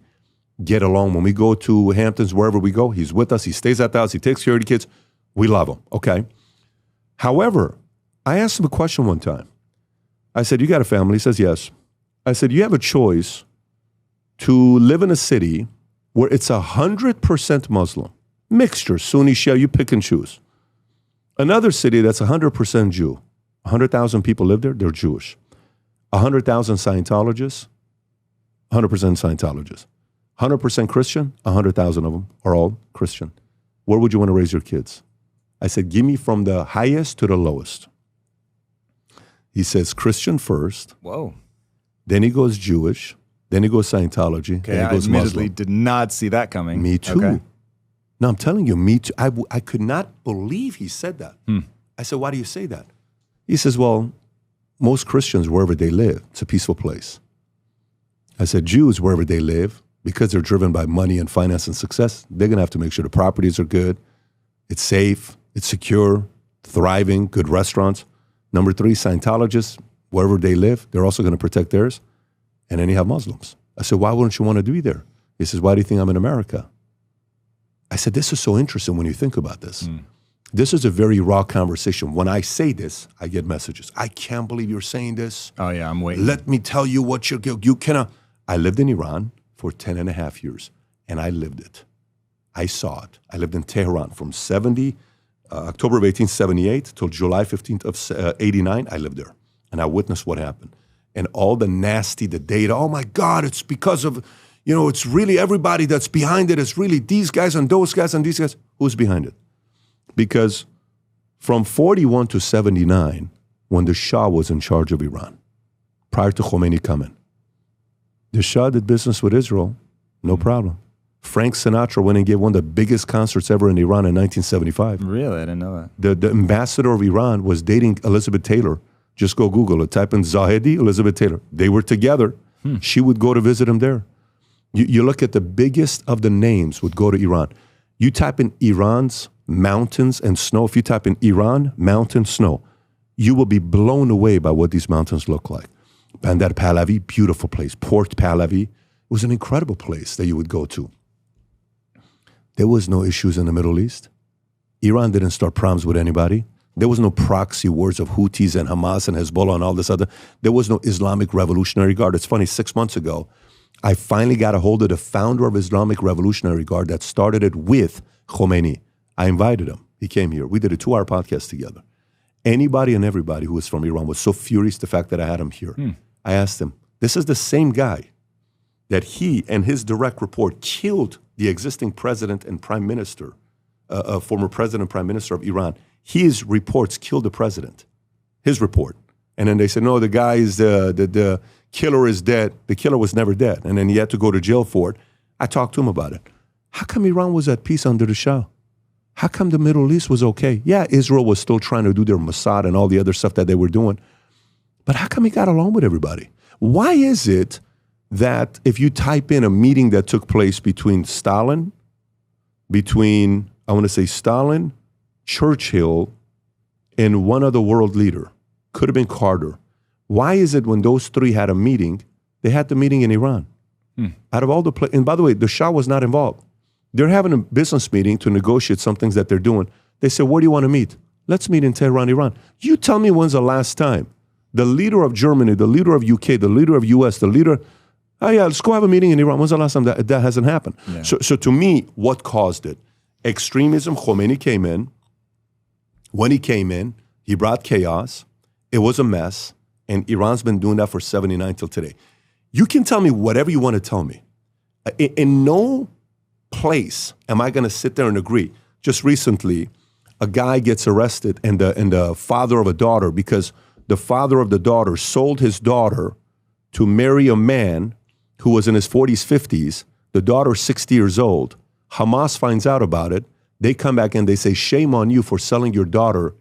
get along. When we go to Hamptons, wherever we go, he's with us. He stays at the house. He takes care of the kids. We love him. Okay. However, I asked him a question one time. I said, you got a family? He says, yes. I said, you have a choice to live in a city where it's 100% Muslim. Mixture, Sunni, Shia, you pick and choose. Another city that's 100% Jew. 100,000 people live there, they're Jewish. 100,000 Scientologists, 100% Scientologists. 100% Christian, 100,000 of them are all Christian. Where would you want to raise your kids? I said, give me from the highest to the lowest. He says Christian first. Whoa. Then he goes Jewish. Then he goes Scientology. Okay, then he goes I admittedly Muslim. did not see that coming. Me too. Okay. No, I'm telling you, me too. I could not believe he said that. I said, why do you say that? He says, well, most Christians, wherever they live, it's a peaceful place. I said, Jews, wherever they live, because they're driven by money and finance and success, they're going to have to make sure the properties are good, it's safe, it's secure, thriving, good restaurants. Number 3, Scientologists, wherever they live, they're also going to protect theirs. And then you have Muslims. I said, why wouldn't you want to be there? He says, why do you think I'm in America? I said, this is so interesting when you think about this. This is a very raw conversation. When I say this, I get messages. I can't believe you're saying this. Oh, yeah, I'm waiting. Let me tell you what you cannot. I lived in Iran for 10 and a half years, and I lived it. I saw it. I lived in Tehran from October of 1878 till July 15th of 89. I lived there, and I witnessed what happened. And all the nasty, the data, oh my God, it's because of, it's really everybody that's behind it. It's really these guys and those guys and these guys. Who's behind it? Because from 41 to 79, when the Shah was in charge of Iran, prior to Khomeini coming, the Shah did business with Israel, no problem. Frank Sinatra went and gave one of the biggest concerts ever in Iran in 1975. Really? I didn't know that. The ambassador of Iran was dating Elizabeth Taylor. Just go Google it. Type in Zahedi, Elizabeth Taylor. They were together. She would go to visit him there. You look at the biggest of the names would go to Iran. You type in Iran's mountains and snow. If you type in Iran, mountain, snow, you will be blown away by what these mountains look like. Bandar Pahlavi, beautiful place. Port Pahlavi, it was an incredible place that you would go to. There was no issues in the Middle East. Iran didn't start problems with anybody. There was no proxy wars of Houthis and Hamas and Hezbollah and all this other. There was no Islamic Revolutionary Guard. It's funny, 6 months ago, I finally got a hold of the founder of Islamic Revolutionary Guard that started it with Khomeini. I invited him. He came here. We did a 2-hour podcast together. Anybody and everybody who was from Iran was so furious the fact that I had him here. I asked him, this is the same guy that he and his direct report killed the existing president and prime minister, former president and prime minister of Iran. His reports killed the president, his report. And then they said, no, the guy is, the killer is dead. The killer was never dead. And then he had to go to jail for it. I talked to him about it. How come Iran was at peace under the Shah? How come the Middle East was okay? Yeah, Israel was still trying to do their Mossad and all the other stuff that they were doing. But how come he got along with everybody? Why is it that if you type in a meeting that took place between Stalin, Churchill, and one other world leader, could have been Carter, why is it when those three had a meeting, they had the meeting in Iran? Out of all the and by the way, the Shah was not involved. They're having a business meeting to negotiate some things that they're doing. They said, where do you want to meet? Let's meet in Tehran, Iran. You tell me when's the last time the leader of Germany, the leader of UK, the leader of US, oh yeah, let's go have a meeting in Iran. When's the last time that hasn't happened? Yeah. So to me, what caused it? Extremism. Khomeini came in. When he came in, he brought chaos. It was a mess. And Iran's been doing that for 79 till today. You can tell me whatever you want to tell me. In no place am I going to sit there and agree. Just recently, a guy gets arrested and the father of a daughter, because the father of the daughter sold his daughter to marry a man who was in his 40s, 50s. The daughter's 60 years old. Hamas finds out about it. They come back and they say, shame on you for selling your daughter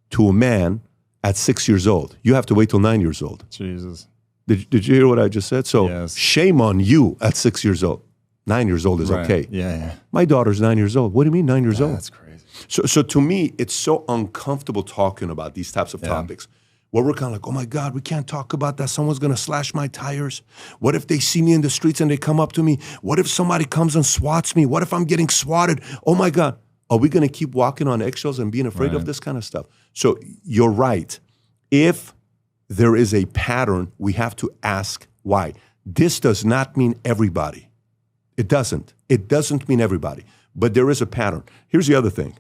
to a man at 6 years old. You have to wait till 9 years old. Jesus. Did you hear what I just said? So yes. Shame on you at 6 years old. 9 years old is okay. Yeah. My daughter's 9 years old. What do you mean 9 years old? That's crazy. So to me, it's so uncomfortable talking about these types of topics where we're kind of like, oh my God, we can't talk about that. Someone's going to slash my tires. What if they see me in the streets and they come up to me? What if somebody comes and swats me? What if I'm getting swatted? Oh my God. Are we going to keep walking on eggshells and being afraid of this kind of stuff? So you're right. If there is a pattern, we have to ask why. This does not mean everybody. It doesn't. It doesn't mean everybody. But there is a pattern. Here's the other thing.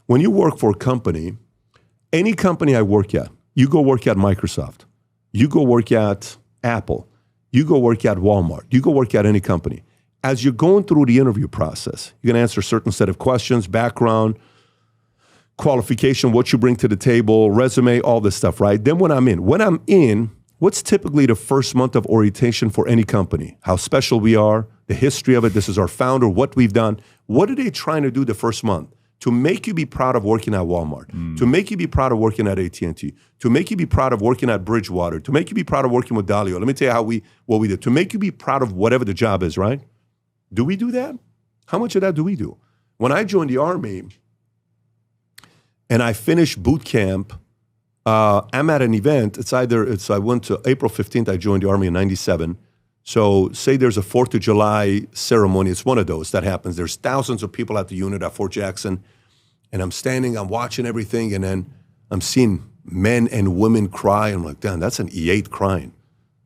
When you work for a company, any company I work at, you go work at Microsoft, you go work at Apple, you go work at Walmart, you go work at any company. As you're going through the interview process, you're going to answer a certain set of questions, background, qualification, what you bring to the table, resume, all this stuff, right? Then when I'm in, what's typically the first month of orientation for any company? How special we are, the history of it, this is our founder, what we've done. What are they trying to do the first month? To make you be proud of working at Walmart, to make you be proud of working at AT&T, to make you be proud of working at Bridgewater, to make you be proud of working with Dalio. Let me tell you what we did. To make you be proud of whatever the job is, right? Do we do that? How much of that do we do? When I joined the Army and I finished boot camp, I'm at an event. I went to April 15th, I joined the Army in 97. So say there's a 4th of July ceremony. It's one of those that happens. There's thousands of people at the unit at Fort Jackson. And I'm standing, I'm watching everything. And then I'm seeing men and women cry. I'm like, damn, that's an E8 crying.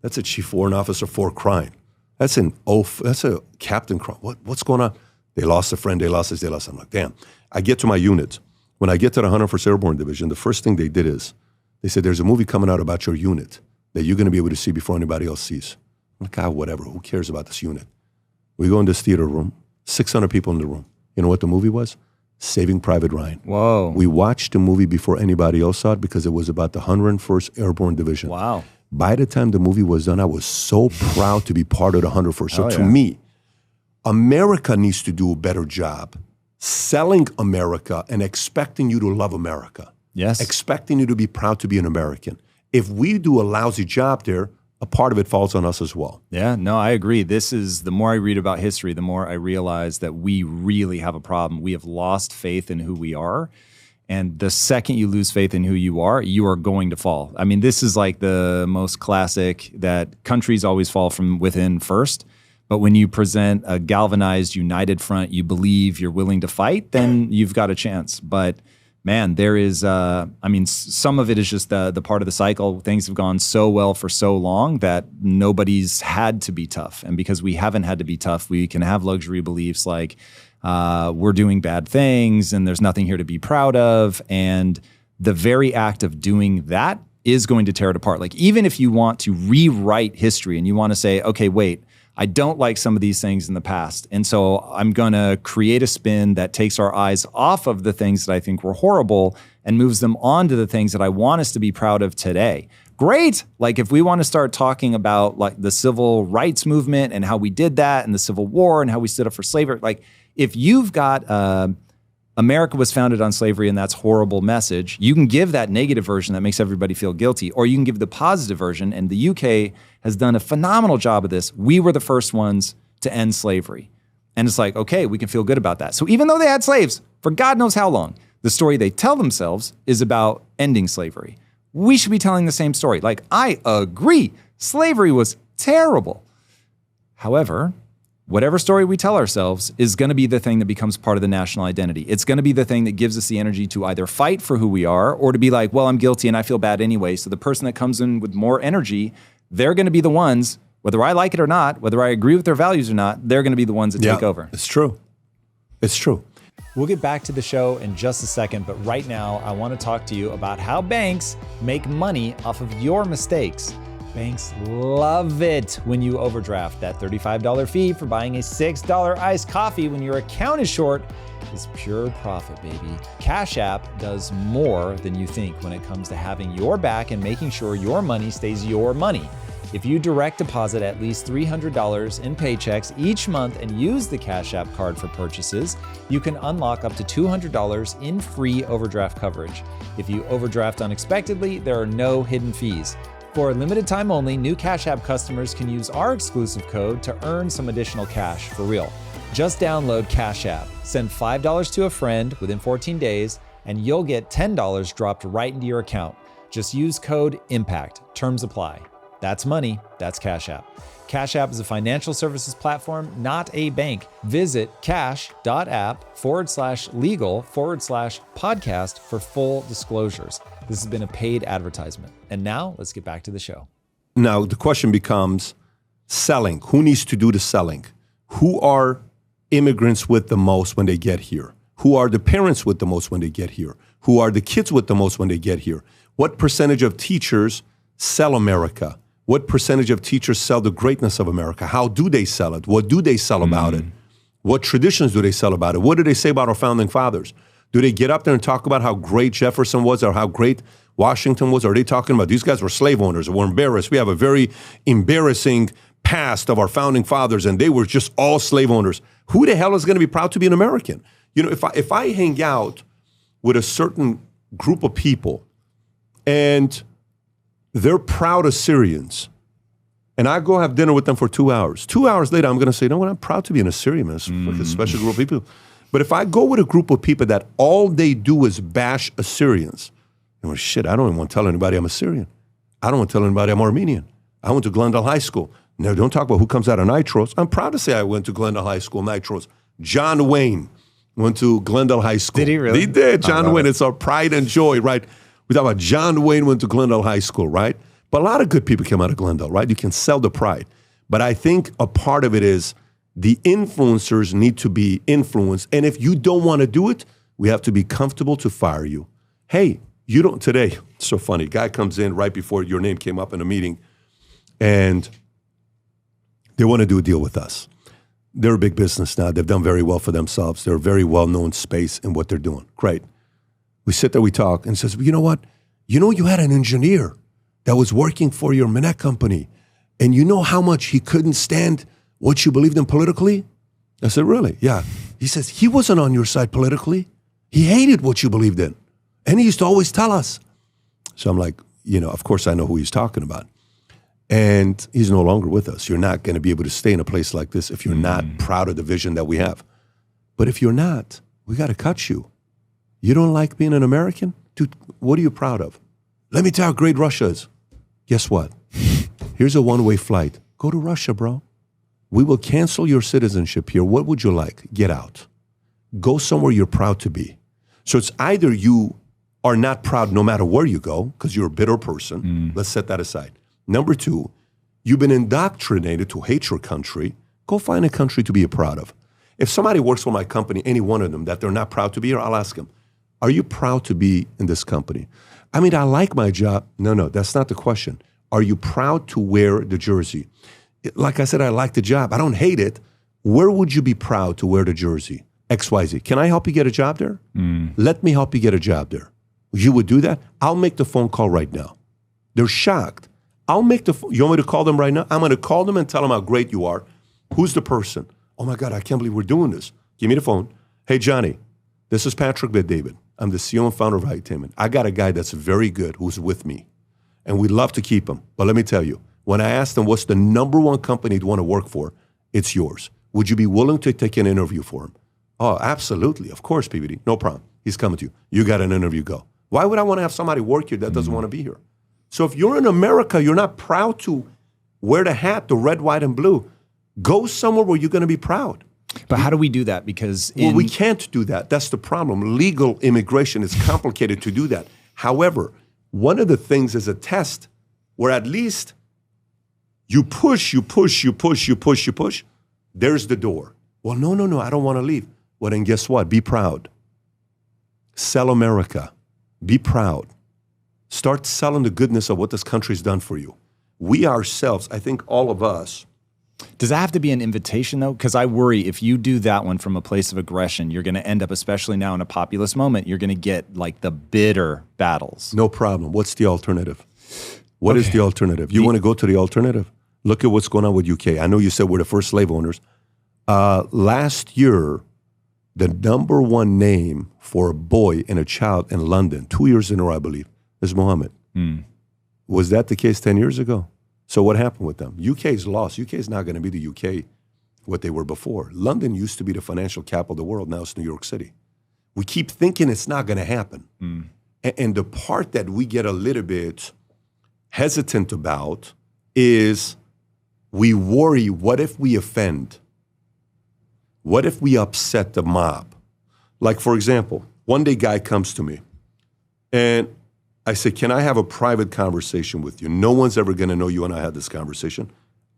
That's a Chief Warrant Officer 4 crying. That's a captain crying. What's going on? They lost a friend, they lost this, they lost. I'm like, damn. I get to my unit. When I get to the 101st Airborne Division, the first thing they did is, they said, there's a movie coming out about your unit that you're going to be able to see before anybody else sees. I'm like, whatever, who cares about this unit? We go in this theater room, 600 people in the room. You know what the movie was? Saving Private Ryan. Whoa. We watched the movie before anybody else saw it because it was about the 101st Airborne Division. Wow. By the time the movie was done, I was so proud to be part of the 101st. So to me, America needs to do a better job selling America and expecting you to love America. Yes. Expecting you to be proud to be an American. If we do a lousy job there, a part of it falls on us as well. Yeah, no, I agree. The more I read about history, the more I realize that we really have a problem. We have lost faith in who we are. And the second you lose faith in who you are going to fall. I mean, this is like the most classic that countries always fall from within first. But when you present a galvanized, united front, you believe you're willing to fight, then you've got a chance. But man, there is, some of it is just the part of the cycle. Things have gone so well for so long that nobody's had to be tough. And because we haven't had to be tough, we can have luxury beliefs like we're doing bad things and there's nothing here to be proud of. And the very act of doing that is going to tear it apart. Like, even if you want to rewrite history and you want to say, okay, wait, I don't like some of these things in the past. And so I'm going to create a spin that takes our eyes off of the things that I think were horrible and moves them on to the things that I want us to be proud of today. Great. Like, if we want to start talking about like the civil rights movement and how we did that and the Civil War and how we stood up for slavery, like if you've got America was founded on slavery and that's horrible message, you can give that negative version that makes everybody feel guilty, or you can give the positive version. And the UK has done a phenomenal job of this. We were the first ones to end slavery. And it's like, okay, we can feel good about that. So even though they had slaves for God knows how long, the story they tell themselves is about ending slavery. We should be telling the same story. Like, I agree, slavery was terrible. However, whatever story we tell ourselves is going to be the thing that becomes part of the national identity. It's going to be the thing that gives us the energy to either fight for who we are or to be like, well, I'm guilty and I feel bad anyway. So the person that comes in with more energy, they're going to be the ones, whether I like it or not, whether I agree with their values or not, they're going to be the ones that take over. It's true. It's true. We'll get back to the show in just a second, but right now I want to talk to you about how banks make money off of your mistakes. Banks love it when you overdraft. That $35 fee for buying a $6 iced coffee when your account is short is pure profit, baby. Cash App does more than you think when it comes to having your back and making sure your money stays your money. If you direct deposit at least $300 in paychecks each month and use the Cash App card for purchases, you can unlock up to $200 in free overdraft coverage. If you overdraft unexpectedly, there are no hidden fees. For a limited time only, new Cash App customers can use our exclusive code to earn some additional cash for real. Just download Cash App, send $5 to a friend within 14 days, and you'll get $10 dropped right into your account. Just use code IMPACT. Terms apply. That's money. That's Cash App. Cash App is a financial services platform, not a bank. Visit cash.app/legal/podcast for full disclosures. This has been a paid advertisement. And now let's get back to the show. Now, the question becomes selling. Who needs to do the selling? Who are immigrants with the most when they get here? Who are the parents with the most when they get here? Who are the kids with the most when they get here? What percentage of teachers sell America? What percentage of teachers sell the greatness of America? How do they sell it? What do they sell about it? What traditions do they sell about it? What do they say about our founding fathers? Do they get up there and talk about how great Jefferson was or how great Washington was? Or are they talking about these guys were slave owners or we're embarrassed? We have a very embarrassing past of our founding fathers and they were just all slave owners. Who the hell is going to be proud to be an American? You know, if I hang out with a certain group of people and they're proud Assyrians, and I go have dinner with them for 2 hours. 2 hours later, I'm going to say, you know what, I'm proud to be an Assyrian, man. It's a special group of people. But if I go with a group of people that all they do is bash Assyrians, you know, shit, I don't even want to tell anybody I'm Assyrian. I don't want to tell anybody I'm Armenian. I went to Glendale High School. Now, don't talk about who comes out of Nitros. I'm proud to say I went to Glendale High School, Nitros. John Wayne went to Glendale High School. Did he really? He did, John Wayne. It's our pride and joy, right? We talk about John Wayne went to Glendale High School, right? But a lot of good people came out of Glendale, right? You can sell the pride. But I think a part of it is the influencers need to be influenced. And if you don't want to do it, we have to be comfortable to fire you. Hey, you don't, today, it's so funny. Guy comes in right before your name came up in a meeting and they want to do a deal with us. They're a big business now. They've done very well for themselves. They're a very well-known space in what they're doing. Great. We sit there, we talk, and says, well, you know what? You know, you had an engineer that was working for your Minette company, and you know how much he couldn't stand what you believed in politically? I said, really? Yeah. He says, he wasn't on your side politically. He hated what you believed in. And he used to always tell us. So I'm like, you know, of course I know who he's talking about. And he's no longer with us. You're not going to be able to stay in a place like this if you're not proud of the vision that we have. But if you're not, we got to cut you. You don't like being an American? Dude, what are you proud of? Let me tell you how great Russia is. Guess what? Here's a one-way flight. Go to Russia, bro. We will cancel your citizenship here. What would you like? Get out. Go somewhere you're proud to be. So it's either you are not proud no matter where you go, because you're a bitter person. Let's set that aside. Number two, you've been indoctrinated to hate your country. Go find a country to be proud of. If somebody works for my company, any one of them, that they're not proud to be here, I'll ask them, are you proud to be in this company? I mean, I like my job. No, that's not the question. Are you proud to wear the jersey? Like I said, I like the job. I don't hate it. Where would you be proud to wear the jersey? XYZ. Can I help you get a job there? Let me help you get a job there. You would do that? I'll make the phone call right now. They're shocked. I'll make the phone. You want me to call them right now? I'm going to call them and tell them how great you are. Who's the person? Oh my God, I can't believe we're doing this. Give me the phone. Hey, Johnny, this is Patrick Bet-David. I'm the CEO and founder of High-Attainment. I got a guy that's very good who's with me, and we'd love to keep him. But let me tell you, when I asked them what's the number one company you'd want to work for, it's yours. Would you be willing to take an interview for him? Oh, absolutely. Of course, PBD. No problem. He's coming to you. You got an interview, go. Why would I want to have somebody work here that doesn't want to be here? So if you're in America, you're not proud to wear the hat, the red, white, and blue. Go somewhere where you're going to be proud. But how do we do that? Because well, we can't do that. That's the problem. Legal immigration is complicated to do that. However, one of the things is a test where at least you push. There's the door. Well, no, I don't want to leave. Well, then guess what? Be proud. Sell America. Be proud. Start selling the goodness of what this country's done for you. We ourselves, I think all of us. Does that have to be an invitation, though? Because I worry if you do that one from a place of aggression, you're going to end up, especially now in a populist moment, you're going to get like the bitter battles. No problem. What's the alternative? What is the alternative? You want to go to the alternative? Look at what's going on with UK. I know you said we're the first slave owners. Last year, the number one name for a boy and a child in London, 2 years in a row, I believe, is Mohammed. Was that the case 10 years ago? So what happened with them? UK's lost. UK is not going to be the UK what they were before. London used to be the financial capital of the world. Now it's New York City. We keep thinking it's not going to happen. And the part that we get a little bit hesitant about is we worry, what if we offend? What if we upset the mob? Like, for example, one day guy comes to me and I said, can I have a private conversation with you? No one's ever going to know you and I had this conversation.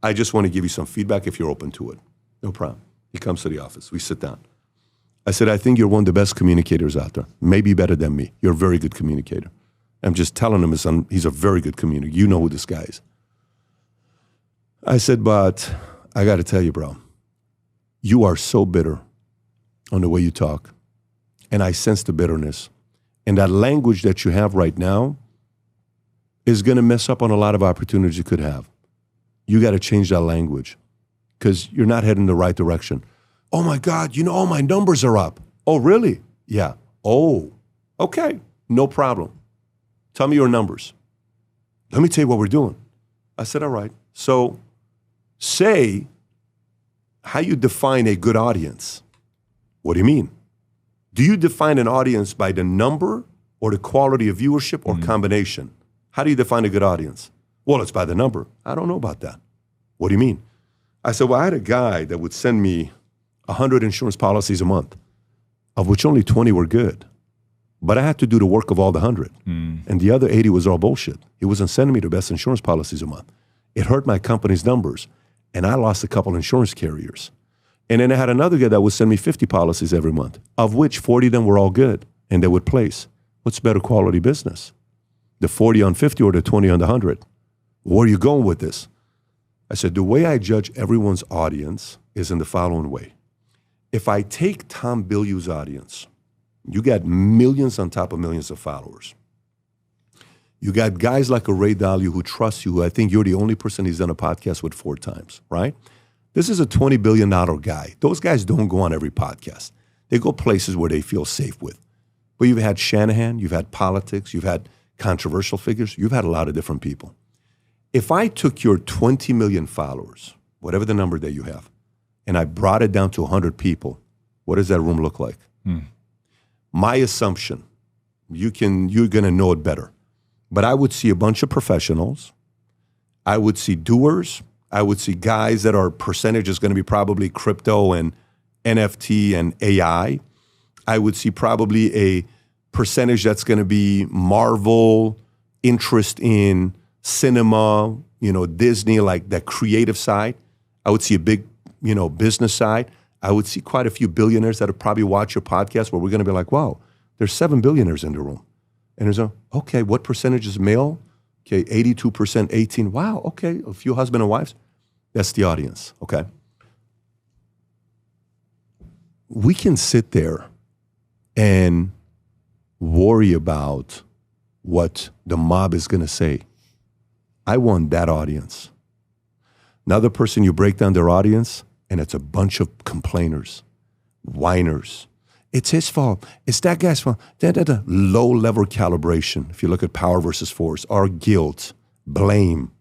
I just want to give you some feedback if you're open to it. No problem. He comes to the office. We sit down. I said, I think you're one of the best communicators out there. Maybe better than me. You're a very good communicator. I'm just telling him he's a very good communicator. You know who this guy is. I said, but I got to tell you, bro, you are so bitter on the way you talk. And I sense the bitterness. And that language that you have right now is going to mess up on a lot of opportunities you could have. You got to change that language because you're not heading the right direction. Oh my God, all my numbers are up. Oh, really? Yeah. Oh, okay. No problem. Tell me your numbers. Let me tell you what we're doing. I said, all right. So say how you define a good audience. What do you mean? Do you define an audience by the number or the quality of viewership or combination? How do you define a good audience? Well, it's by the number. I don't know about that. What do you mean? I said, well, I had a guy that would send me 100 insurance policies a month, of which only 20 were good. But I had to do the work of all the 100. And the other 80 was all bullshit. He wasn't sending me the best insurance policies a month. It hurt my company's numbers. And I lost a couple insurance carriers. And then I had another guy that would send me 50 policies every month, of which 40 of them were all good, and they would place. What's better quality business? The 40 on 50 or the 20 on the 100? Where are you going with this? I said, the way I judge everyone's audience is in the following way. If I take Tom Bilyeu's audience, you got millions on top of millions of followers. You got guys like a Ray Dalio who trusts you, who I think you're the only person he's done a podcast with 4 times, right? This is a $20 billion guy. Those guys don't go on every podcast. They go places where they feel safe with. But you've had Shanahan, you've had politics, you've had controversial figures, you've had a lot of different people. If I took your 20 million followers, whatever the number that you have, and I brought it down to 100 people, what does that room look like? My assumption, you're going to know it better, but I would see a bunch of professionals. I would see doers. I would see guys that are percentage is going to be probably crypto and NFT and AI. I would see probably percentage that's going to be Marvel, interest in cinema, Disney, like that creative side. I would see a big, business side. I would see quite a few billionaires that would probably watch your podcast where we're going to be like, wow, there's 7 billionaires in the room. And there's okay, what percentage is male? Okay, 82%, 18. Wow, okay, a few husband and wives. That's the audience, okay? We can sit there and worry about what the mob is going to say. I want that audience. Another person, you break down their audience, and it's a bunch of complainers, whiners. It's his fault. It's that guy's fault. Low-level calibration. If you look at power versus force, our guilt, blame,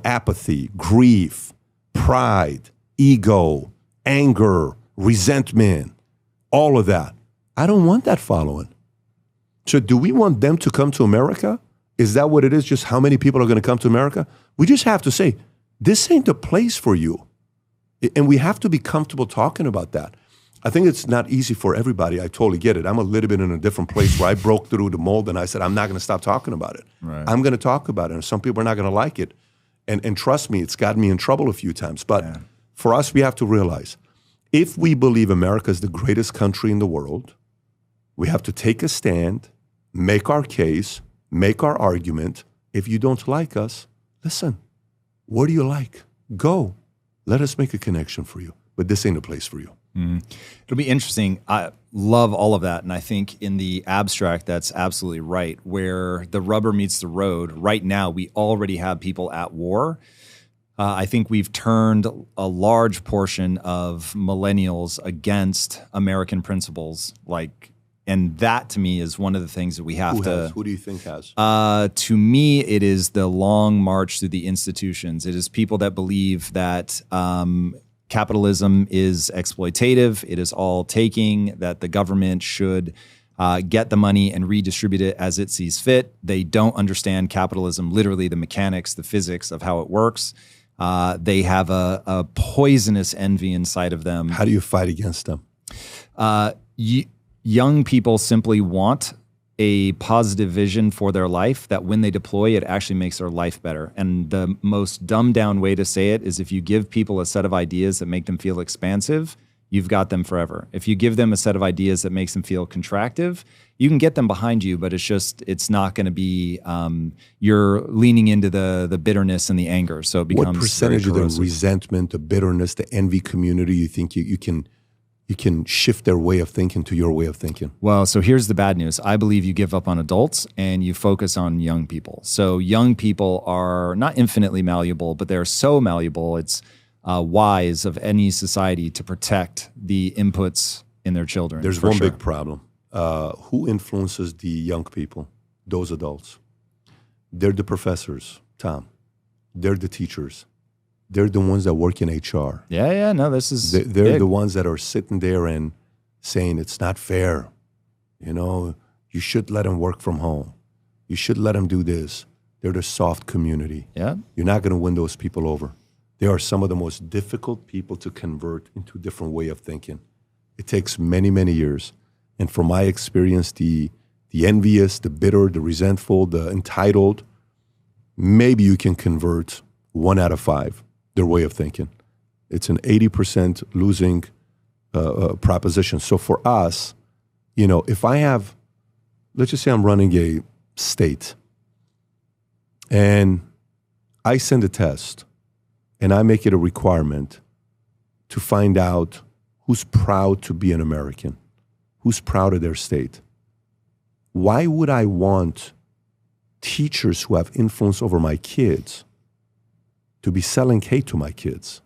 apathy, grief, pride, ego, anger, resentment, all of that. I don't want that following. So do we want them to come to America? Is that what it is? Just how many people are going to come to America? We just have to say, this ain't the place for you. And we have to be comfortable talking about that. I think it's not easy for everybody. I totally get it. I'm a little bit in a different place where I broke through the mold and I said, I'm not going to stop talking about it. Right. I'm going to talk about it. And some people are not going to like it. And trust me, it's gotten me in trouble a few times. But for us, we have to realize, if we believe America is the greatest country in the world, we have to take a stand, make our case, make our argument. If you don't like us, listen, what do you like? Go. Let us make a connection for you. But this ain't a place for you. It'll be interesting. I love all of that. And I think in the abstract, that's absolutely right. Where the rubber meets the road, right now, we already have people at war. I think we've turned a large portion of millennials against American principles. And that to me is one of the things that we have to. Who do you think has? To me, it is the long march through the institutions. It is people that believe that capitalism is exploitative. It is all taking, that the government should get the money and redistribute it as it sees fit. They don't understand capitalism, literally the mechanics, the physics of how it works. They have a poisonous envy inside of them. How do you fight against them? Young people simply want a positive vision for their life that when they deploy, it actually makes their life better. And the most dumbed down way to say it is if you give people a set of ideas that make them feel expansive, you've got them forever. If you give them a set of ideas that makes them feel contractive, you can get them behind you, but it's not going to be, you're leaning into the bitterness and the anger. So it becomes what percentage of the resentment, the bitterness, the envy community you think you can shift their way of thinking to your way of thinking? Well, so here's the bad news. I believe you give up on adults and you focus on young people. So young people are not infinitely malleable, but they're so malleable. It's wise of any society to protect the inputs in their children. There's one big problem. Who influences the young people? Those adults. They're the professors, Tom. They're the teachers. They're the ones that work in HR. No, this is They're the ones that are sitting there and saying, it's not fair. You should let them work from home. You should let them do this. They're the soft community. Yeah. You're not going to win those people over. They are some of the most difficult people to convert into a different way of thinking. It takes many, many years. And from my experience, the envious, the bitter, the resentful, the entitled, maybe you can convert 1 out of 5. Their way of thinking. It's an 80% losing proposition. So for us, if I have, let's just say I'm running a state and I send a test and I make it a requirement to find out who's proud to be an American, who's proud of their state. Why would I want teachers who have influence over my kids to be selling hate to my kids?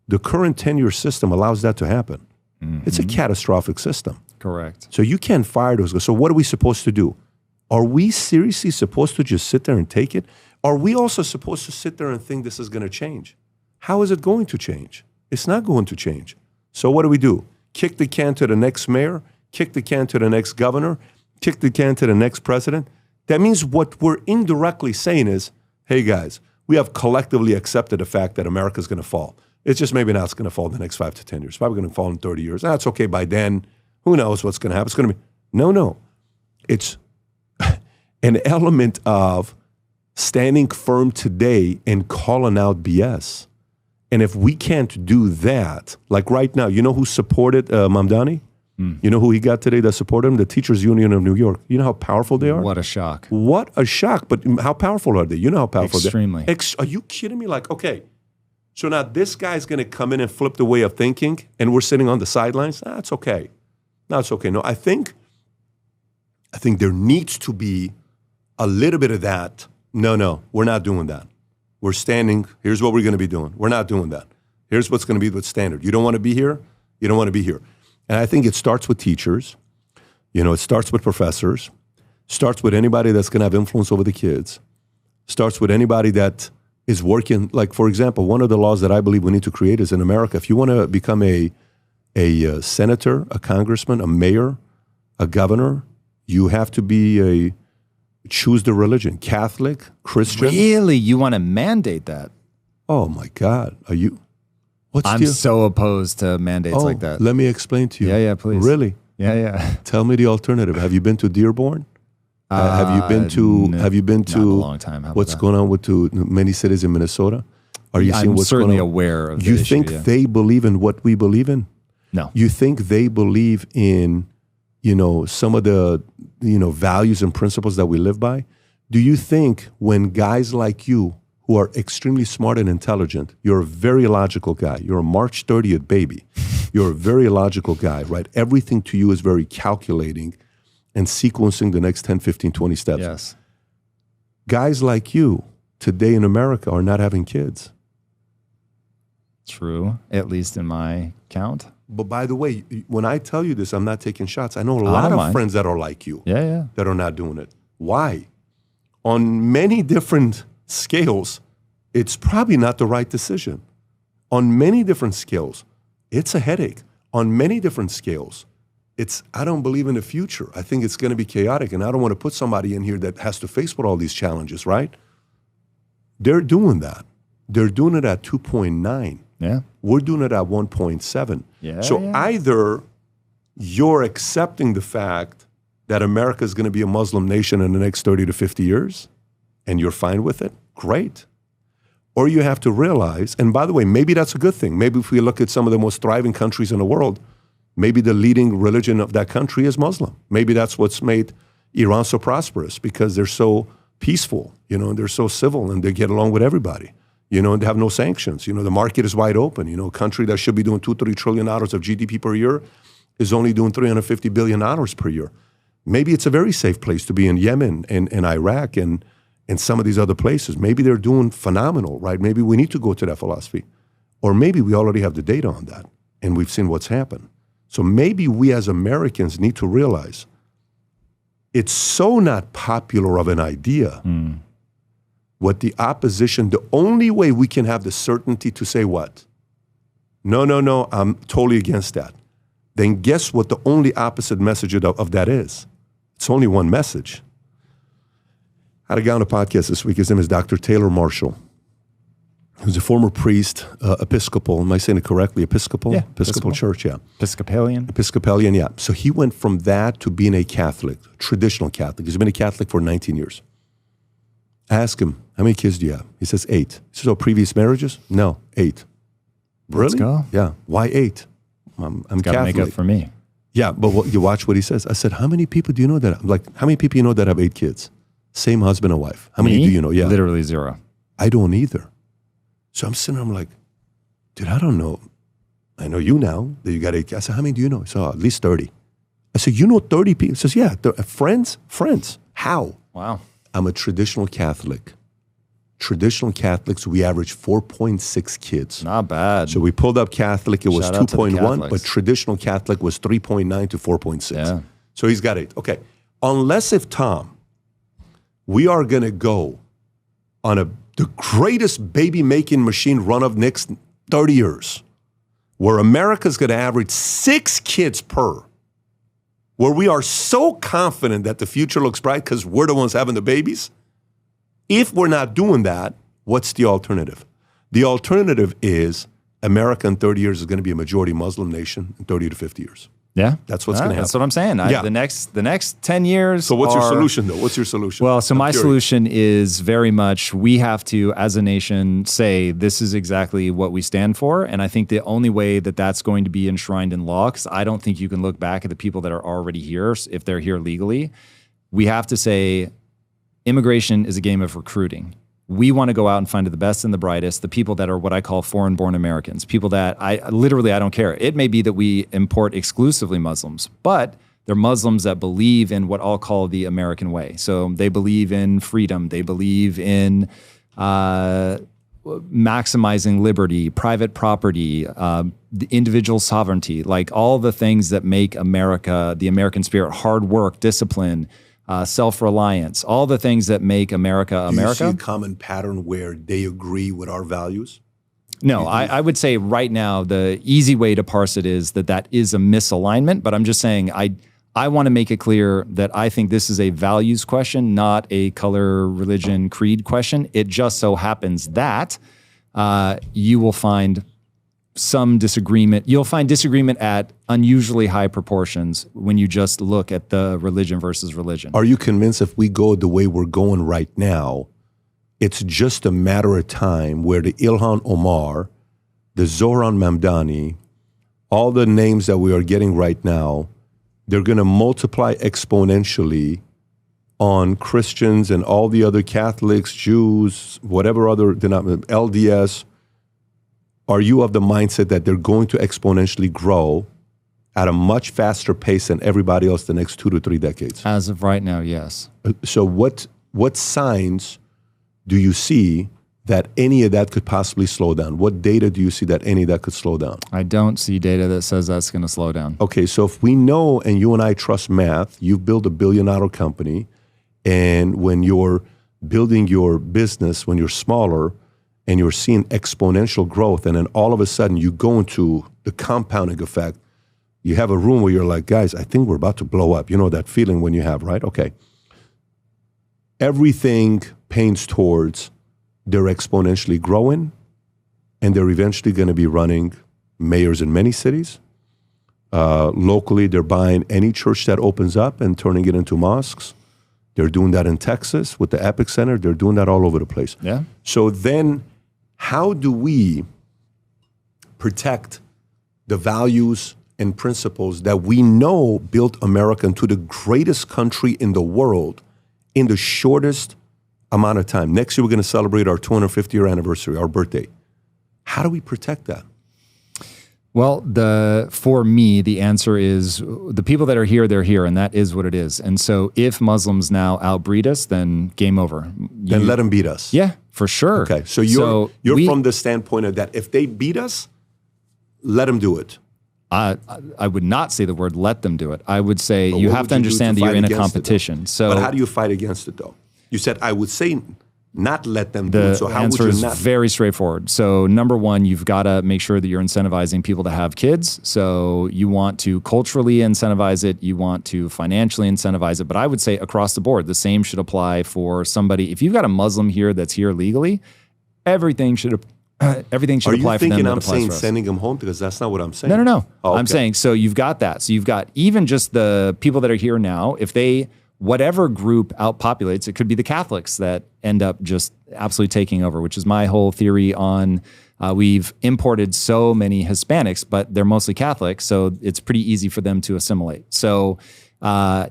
The current tenure system allows that to happen. Mm-hmm. It's a catastrophic system. Correct. So you can't fire those guys. So what are we supposed to do? Are we seriously supposed to just sit there and take it? Are we also supposed to sit there and think this is going to change? How is it going to change? It's not going to change. So what do? Kick the can to the next mayor, kick the can to the next governor, kick the can to the next president? That means what we're indirectly saying is, hey guys, we have collectively accepted the fact that America's going to fall. It's just maybe not it's going to fall in the next 5 to 10 years. Probably going to fall in 30 years. That's okay by then. Who knows what's going to happen? It's going to be, no. it's an element of standing firm today and calling out BS. And if we can't do that, like right now, you know who supported Mamdani? You know who he got today that supported him? The Teachers Union of New York. You know how powerful they are? What a shock. What a shock. But how powerful are they? You know how powerful Extremely. they are. Are you kidding me? Like, okay, so now this guy's going to come in and flip the way of thinking, and we're sitting on the sidelines? That's okay. No, it's okay. No, I think there needs to be a little bit of that. No, we're not doing that. We're standing. Here's what we're going to be doing. We're not doing that. Here's what's going to be the standard. You don't want to be here? You don't want to be here. And I think it starts with teachers. You know, it starts with professors. Starts with anybody that's going to have influence over the kids. Starts with anybody that is working. Like, for example, one of the laws that I believe we need to create is in America, if you want to become a senator, a congressman, a mayor, a governor, you have to choose the religion, Catholic, Christian. Really? You want to mandate that? Oh my God. Are you? I'm so opposed to mandates like that. Let me explain to you. Yeah, please. Really? Yeah. Tell me the alternative. Have you been to Dearborn? Have you been to? No, have you been to? not in a long time. What's going on with many cities in Minnesota? Are you seeing I'm what's certainly going on? aware of. You the issue, think they believe in what we believe in? No. You think they believe in, some of the, values and principles that we live by? Do you think when guys like you, who are extremely smart and intelligent, you're a very logical guy. You're a March 30th baby. You're a very logical guy, right? Everything to you is very calculating and sequencing the next 10, 15, 20 steps. Yes. Guys like you today in America are not having kids. True, at least in my count. But by the way, when I tell you this, I'm not taking shots. I know a lot of friends that are like you that are not doing it. Why? On many different scales, it's probably not the right decision. On many different scales, it's a headache. On many different scales, I don't believe in the future. I think it's going to be chaotic, and I don't want to put somebody in here that has to face with all these challenges, right? They're doing that. They're doing it at 2.9. Yeah. We're doing it at 1.7. Yeah. So either you're accepting the fact that America is going to be a Muslim nation in the next 30 to 50 years, and you're fine with it, great. Or you have to realize, and by the way, maybe that's a good thing. Maybe if we look at some of the most thriving countries in the world, maybe the leading religion of that country is Muslim. Maybe that's what's made Iran so prosperous, because they're so peaceful, and they're so civil, and they get along with everybody, and they have no sanctions. The market is wide open. A country that should be doing $2-3 trillion of GDP per year is only doing $350 billion per year. Maybe it's a very safe place to be in Yemen and Iraq and some of these other places. Maybe they're doing phenomenal, right? Maybe we need to go to that philosophy. Or maybe we already have the data on that, and we've seen what's happened. So maybe we as Americans need to realize it's so not popular of an idea. What the opposition, the only way we can have the certainty to say what? No, I'm totally against that. Then guess what the only opposite message of that is? It's only one message. I had a guy on a podcast this week. His name is Dr. Taylor Marshall, who's a former priest, Episcopal. Am I saying it correctly? Episcopal? Yeah. Episcopal Church, yeah. Episcopalian, yeah. So he went from that to being a Catholic, traditional Catholic. He's been a Catholic for 19 years. I asked him, how many kids do you have? He says 8. He says, previous marriages? No, 8. Really? Let's go. Yeah. Why 8? I'm Catholic. Got to make up for me. Yeah, but you watch what he says. I said, how many people do you know that? How many people you know that have 8 kids? Same husband and wife. How many do you know? Yeah. Literally 0. I don't either. So I'm sitting there, I'm like, dude, I don't know. I know you now that you got 8 kids. I said, how many do you know? He said, at least 30. I said, you know 30 people? He says, yeah. Friends? How? Wow. I'm a traditional Catholic. Traditional Catholics, we average 4.6 kids. Not bad. So we pulled up Catholic, it was Shout out to the 2.1, Catholics. but traditional Catholic was 3.9 to 4.6. Yeah. So he's got 8. Okay. Unless if, Tom, we are going to go on the greatest baby-making machine run of next 30 years, where America's going to average 6 kids per, where we are so confident that the future looks bright because we're the ones having the babies. If we're not doing that, what's the alternative? The alternative is America in 30 years is going to be a majority Muslim nation in 30 to 50 years. Yeah, That's what's going to happen. That's what I'm saying. Yeah. The next 10 years. So what's your solution, though? What's your solution? Well, so I'm my curious. solution is very much we have to, as a nation, say this is exactly what we stand for. And I think the only way that that's going to be enshrined in law, because I don't think you can look back at the people that are already here if they're here legally. We have to say immigration is a game of recruiting. We want to go out and find the best and the brightest, the people that are what I call foreign-born Americans, people that I don't care. It may be that we import exclusively Muslims, but they're Muslims that believe in what I'll call the American way. So they believe in freedom. They believe in maximizing liberty, private property, the individual sovereignty, like all the things that make America, the American spirit, hard work, discipline, self-reliance, all the things that make America America. Do you see a common pattern where they agree with our values? No, I would say right now the easy way to parse it is that is a misalignment, but I'm just saying I want to make it clear that I think this is a values question, not a color, religion, creed question. It just so happens that you will find some disagreement. You'll find disagreement at unusually high proportions when you just look at the religion versus religion. Are you convinced if we go the way we're going right now, it's just a matter of time where the Ilhan Omar, the Zohran Mamdani, all the names that we are getting right now, they're going to multiply exponentially on Christians and all the other Catholics, Jews, whatever other denomination, LDS. Are you of the mindset that they're going to exponentially grow at a much faster pace than everybody else the next 2 to 3 decades? As of right now, yes. So what signs do you see that any of that could possibly slow down? What data do you see that any of that could slow down? I don't see data that says that's going to slow down. Okay, so if we know, and you and I trust math, you've built a billion-dollar company, and when you're building your business, when you're smaller, and you're seeing exponential growth, and then all of a sudden you go into the compounding effect, you have a room where you're like, guys, I think we're about to blow up. You know that feeling when you have, right? Okay. Everything paints towards they're exponentially growing, and they're eventually going to be running mayors in many cities. Locally, they're buying any church that opens up and turning it into mosques. They're doing that in Texas with the Epic Center. They're doing that all over the place. Yeah. So then how do we protect the values and principles that we know built America into the greatest country in the world in the shortest amount of time? Next year, we're going to celebrate our 250-year anniversary, our birthday. How do we protect that? Well, for me, the answer is the people that are here, they're here, and that is what it is. And so if Muslims now outbreed us, then game over. Then let them beat us. Yeah, for sure. Okay, so you're from the standpoint of that if they beat us, let them do it. I would not say the word let them do it. I would say But you what have would to you do understand to that you're fight in a against it, though? competition. So, But how do you fight against it, though? You said, I would say not let them do it. the So how would answer you is not? very straightforward. So number one, you've got to make sure that you're incentivizing people to have kids. So you want to culturally incentivize it. You want to financially incentivize it. But I would say across the board, the same should apply for somebody. If you've got a Muslim here that's here legally, everything should apply for them. Are you that thinking I'm applies saying for us. sending them home? Because that's not what I'm saying. No. Oh, I'm okay. saying, so you've got that. So you've got even just the people that are here now, if they, whatever group outpopulates, it could be the Catholics that end up just absolutely taking over, which is my whole theory on, we've imported so many Hispanics, but they're mostly Catholic. So it's pretty easy for them to assimilate. So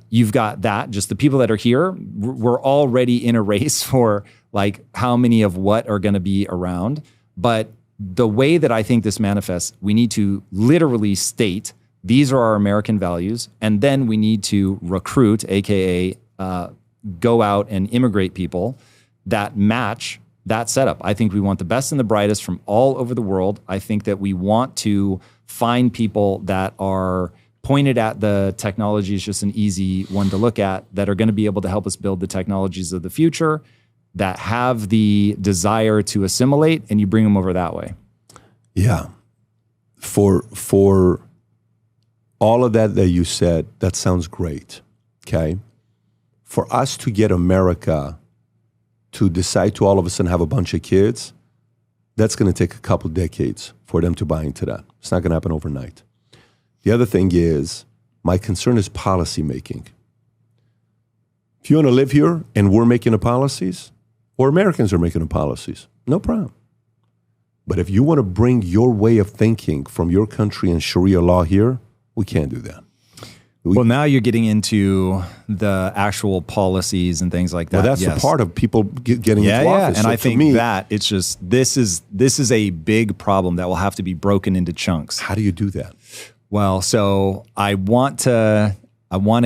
you've got that, just the people that are here, we're already in a race for like how many of what are going to be around. But the way that I think this manifests, we need to literally state these are our American values, and then we need to recruit, AKA go out and immigrate people that match that setup. I think we want the best and the brightest from all over the world. I think that we want to find people that are pointed at the technology is just an easy one to look at, that are going to be able to help us build the technologies of the future, that have the desire to assimilate, and you bring them over that way. Yeah. For all of that you said, that sounds great, okay? For us to get America to decide to all of a sudden have a bunch of kids, that's going to take a couple decades for them to buy into that. It's not going to happen overnight. The other thing is, My concern is policy making. If you want to live here and we're making the policies, or Americans are making the policies, no problem. But if you want to bring your way of thinking from your country and Sharia law here, we can't do that. Well, now you're getting into the actual policies and things like that. Well, that's the part of people getting into office. And so I think that it's just, this is a big problem that will have to be broken into chunks. How do you do that? Well, so I want to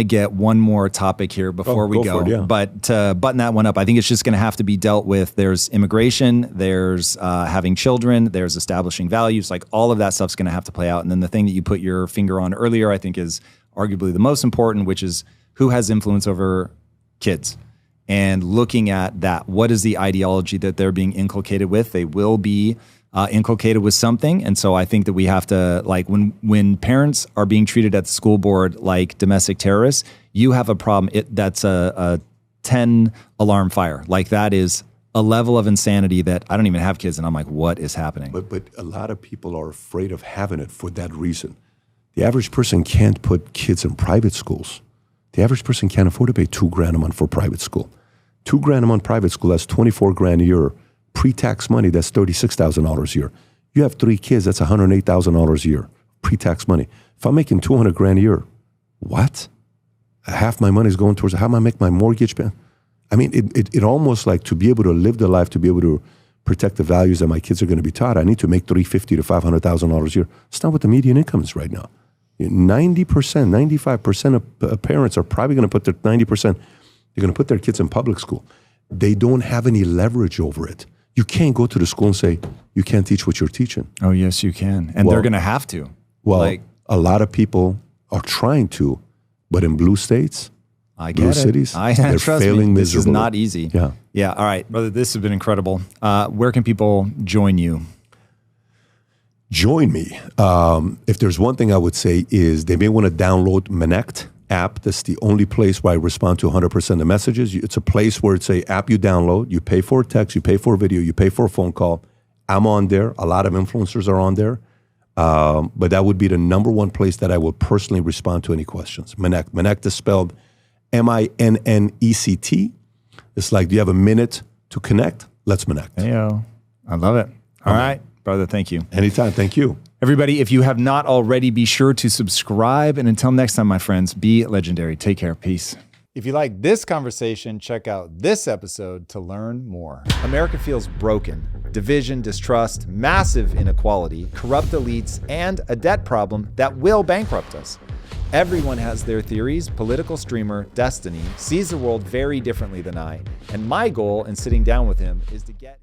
get one more topic here before we go. For it, yeah. But to button that one up, I think it's just going to have to be dealt with. There's immigration, there's having children, there's establishing values. Like all of that stuff's going to have to play out. And then the thing that you put your finger on earlier, I think is arguably the most important, which is who has influence over kids. And looking at that, what is the ideology that they're being inculcated with? They will be inculcated with something. And so I think that we have to, like, when parents are being treated at the school board like domestic terrorists, you have a problem. That's a 10 alarm fire. Like that is a level of insanity that I don't even have kids. And I'm like, what is happening? But a lot of people are afraid of having it for that reason. The average person can't put kids in private schools. The average person can't afford to pay $2,000 a month for private school. $2,000 a month private school, that's $24,000 a year. Pre-tax money, that's $36,000 a year. You have 3 kids, that's $108,000 a year. Pre-tax money. If I'm making $200,000 a year, what? Half my money is going towards, how am I make my mortgage payment? I mean, it almost like to be able to live the life, to be able to protect the values that my kids are going to be taught, I need to make $350,000 to $500,000 a year. It's not what the median income is right now. 90%, 95% of parents are probably going to put their 90%, they're going to put their kids in public school. They don't have any leverage over it. You can't go to the school and say, you can't teach what you're teaching. Oh, yes, you can. And they're going to have to. Well, a lot of people are trying to, but in blue states, blue cities, they're failing miserably. This is not easy. Yeah. Yeah. All right, brother, this has been incredible. Where can people join you? Join me. If there's one thing I would say is they may want to download Connect app. That's the only place where I respond to 100% of the messages. It's a place where it's a app you download. You pay for a text, you pay for a video, you pay for a phone call. I'm on there. A lot of influencers are on there. But that would be the number one place that I will personally respond to any questions. Connect. Connect is spelled MINNECT. It's like, do you have a minute to connect? Let's connect. Heyo. I love it. All right, brother, thank you. Anytime. Thank you. Everybody, if you have not already, be sure to subscribe. And until next time, my friends, be legendary. Take care. Peace. If you like this conversation, check out this episode to learn more. America feels broken. Division, distrust, massive inequality, corrupt elites, and a debt problem that will bankrupt us. Everyone has their theories. Political streamer Destiny sees the world very differently than I. And my goal in sitting down with him is to get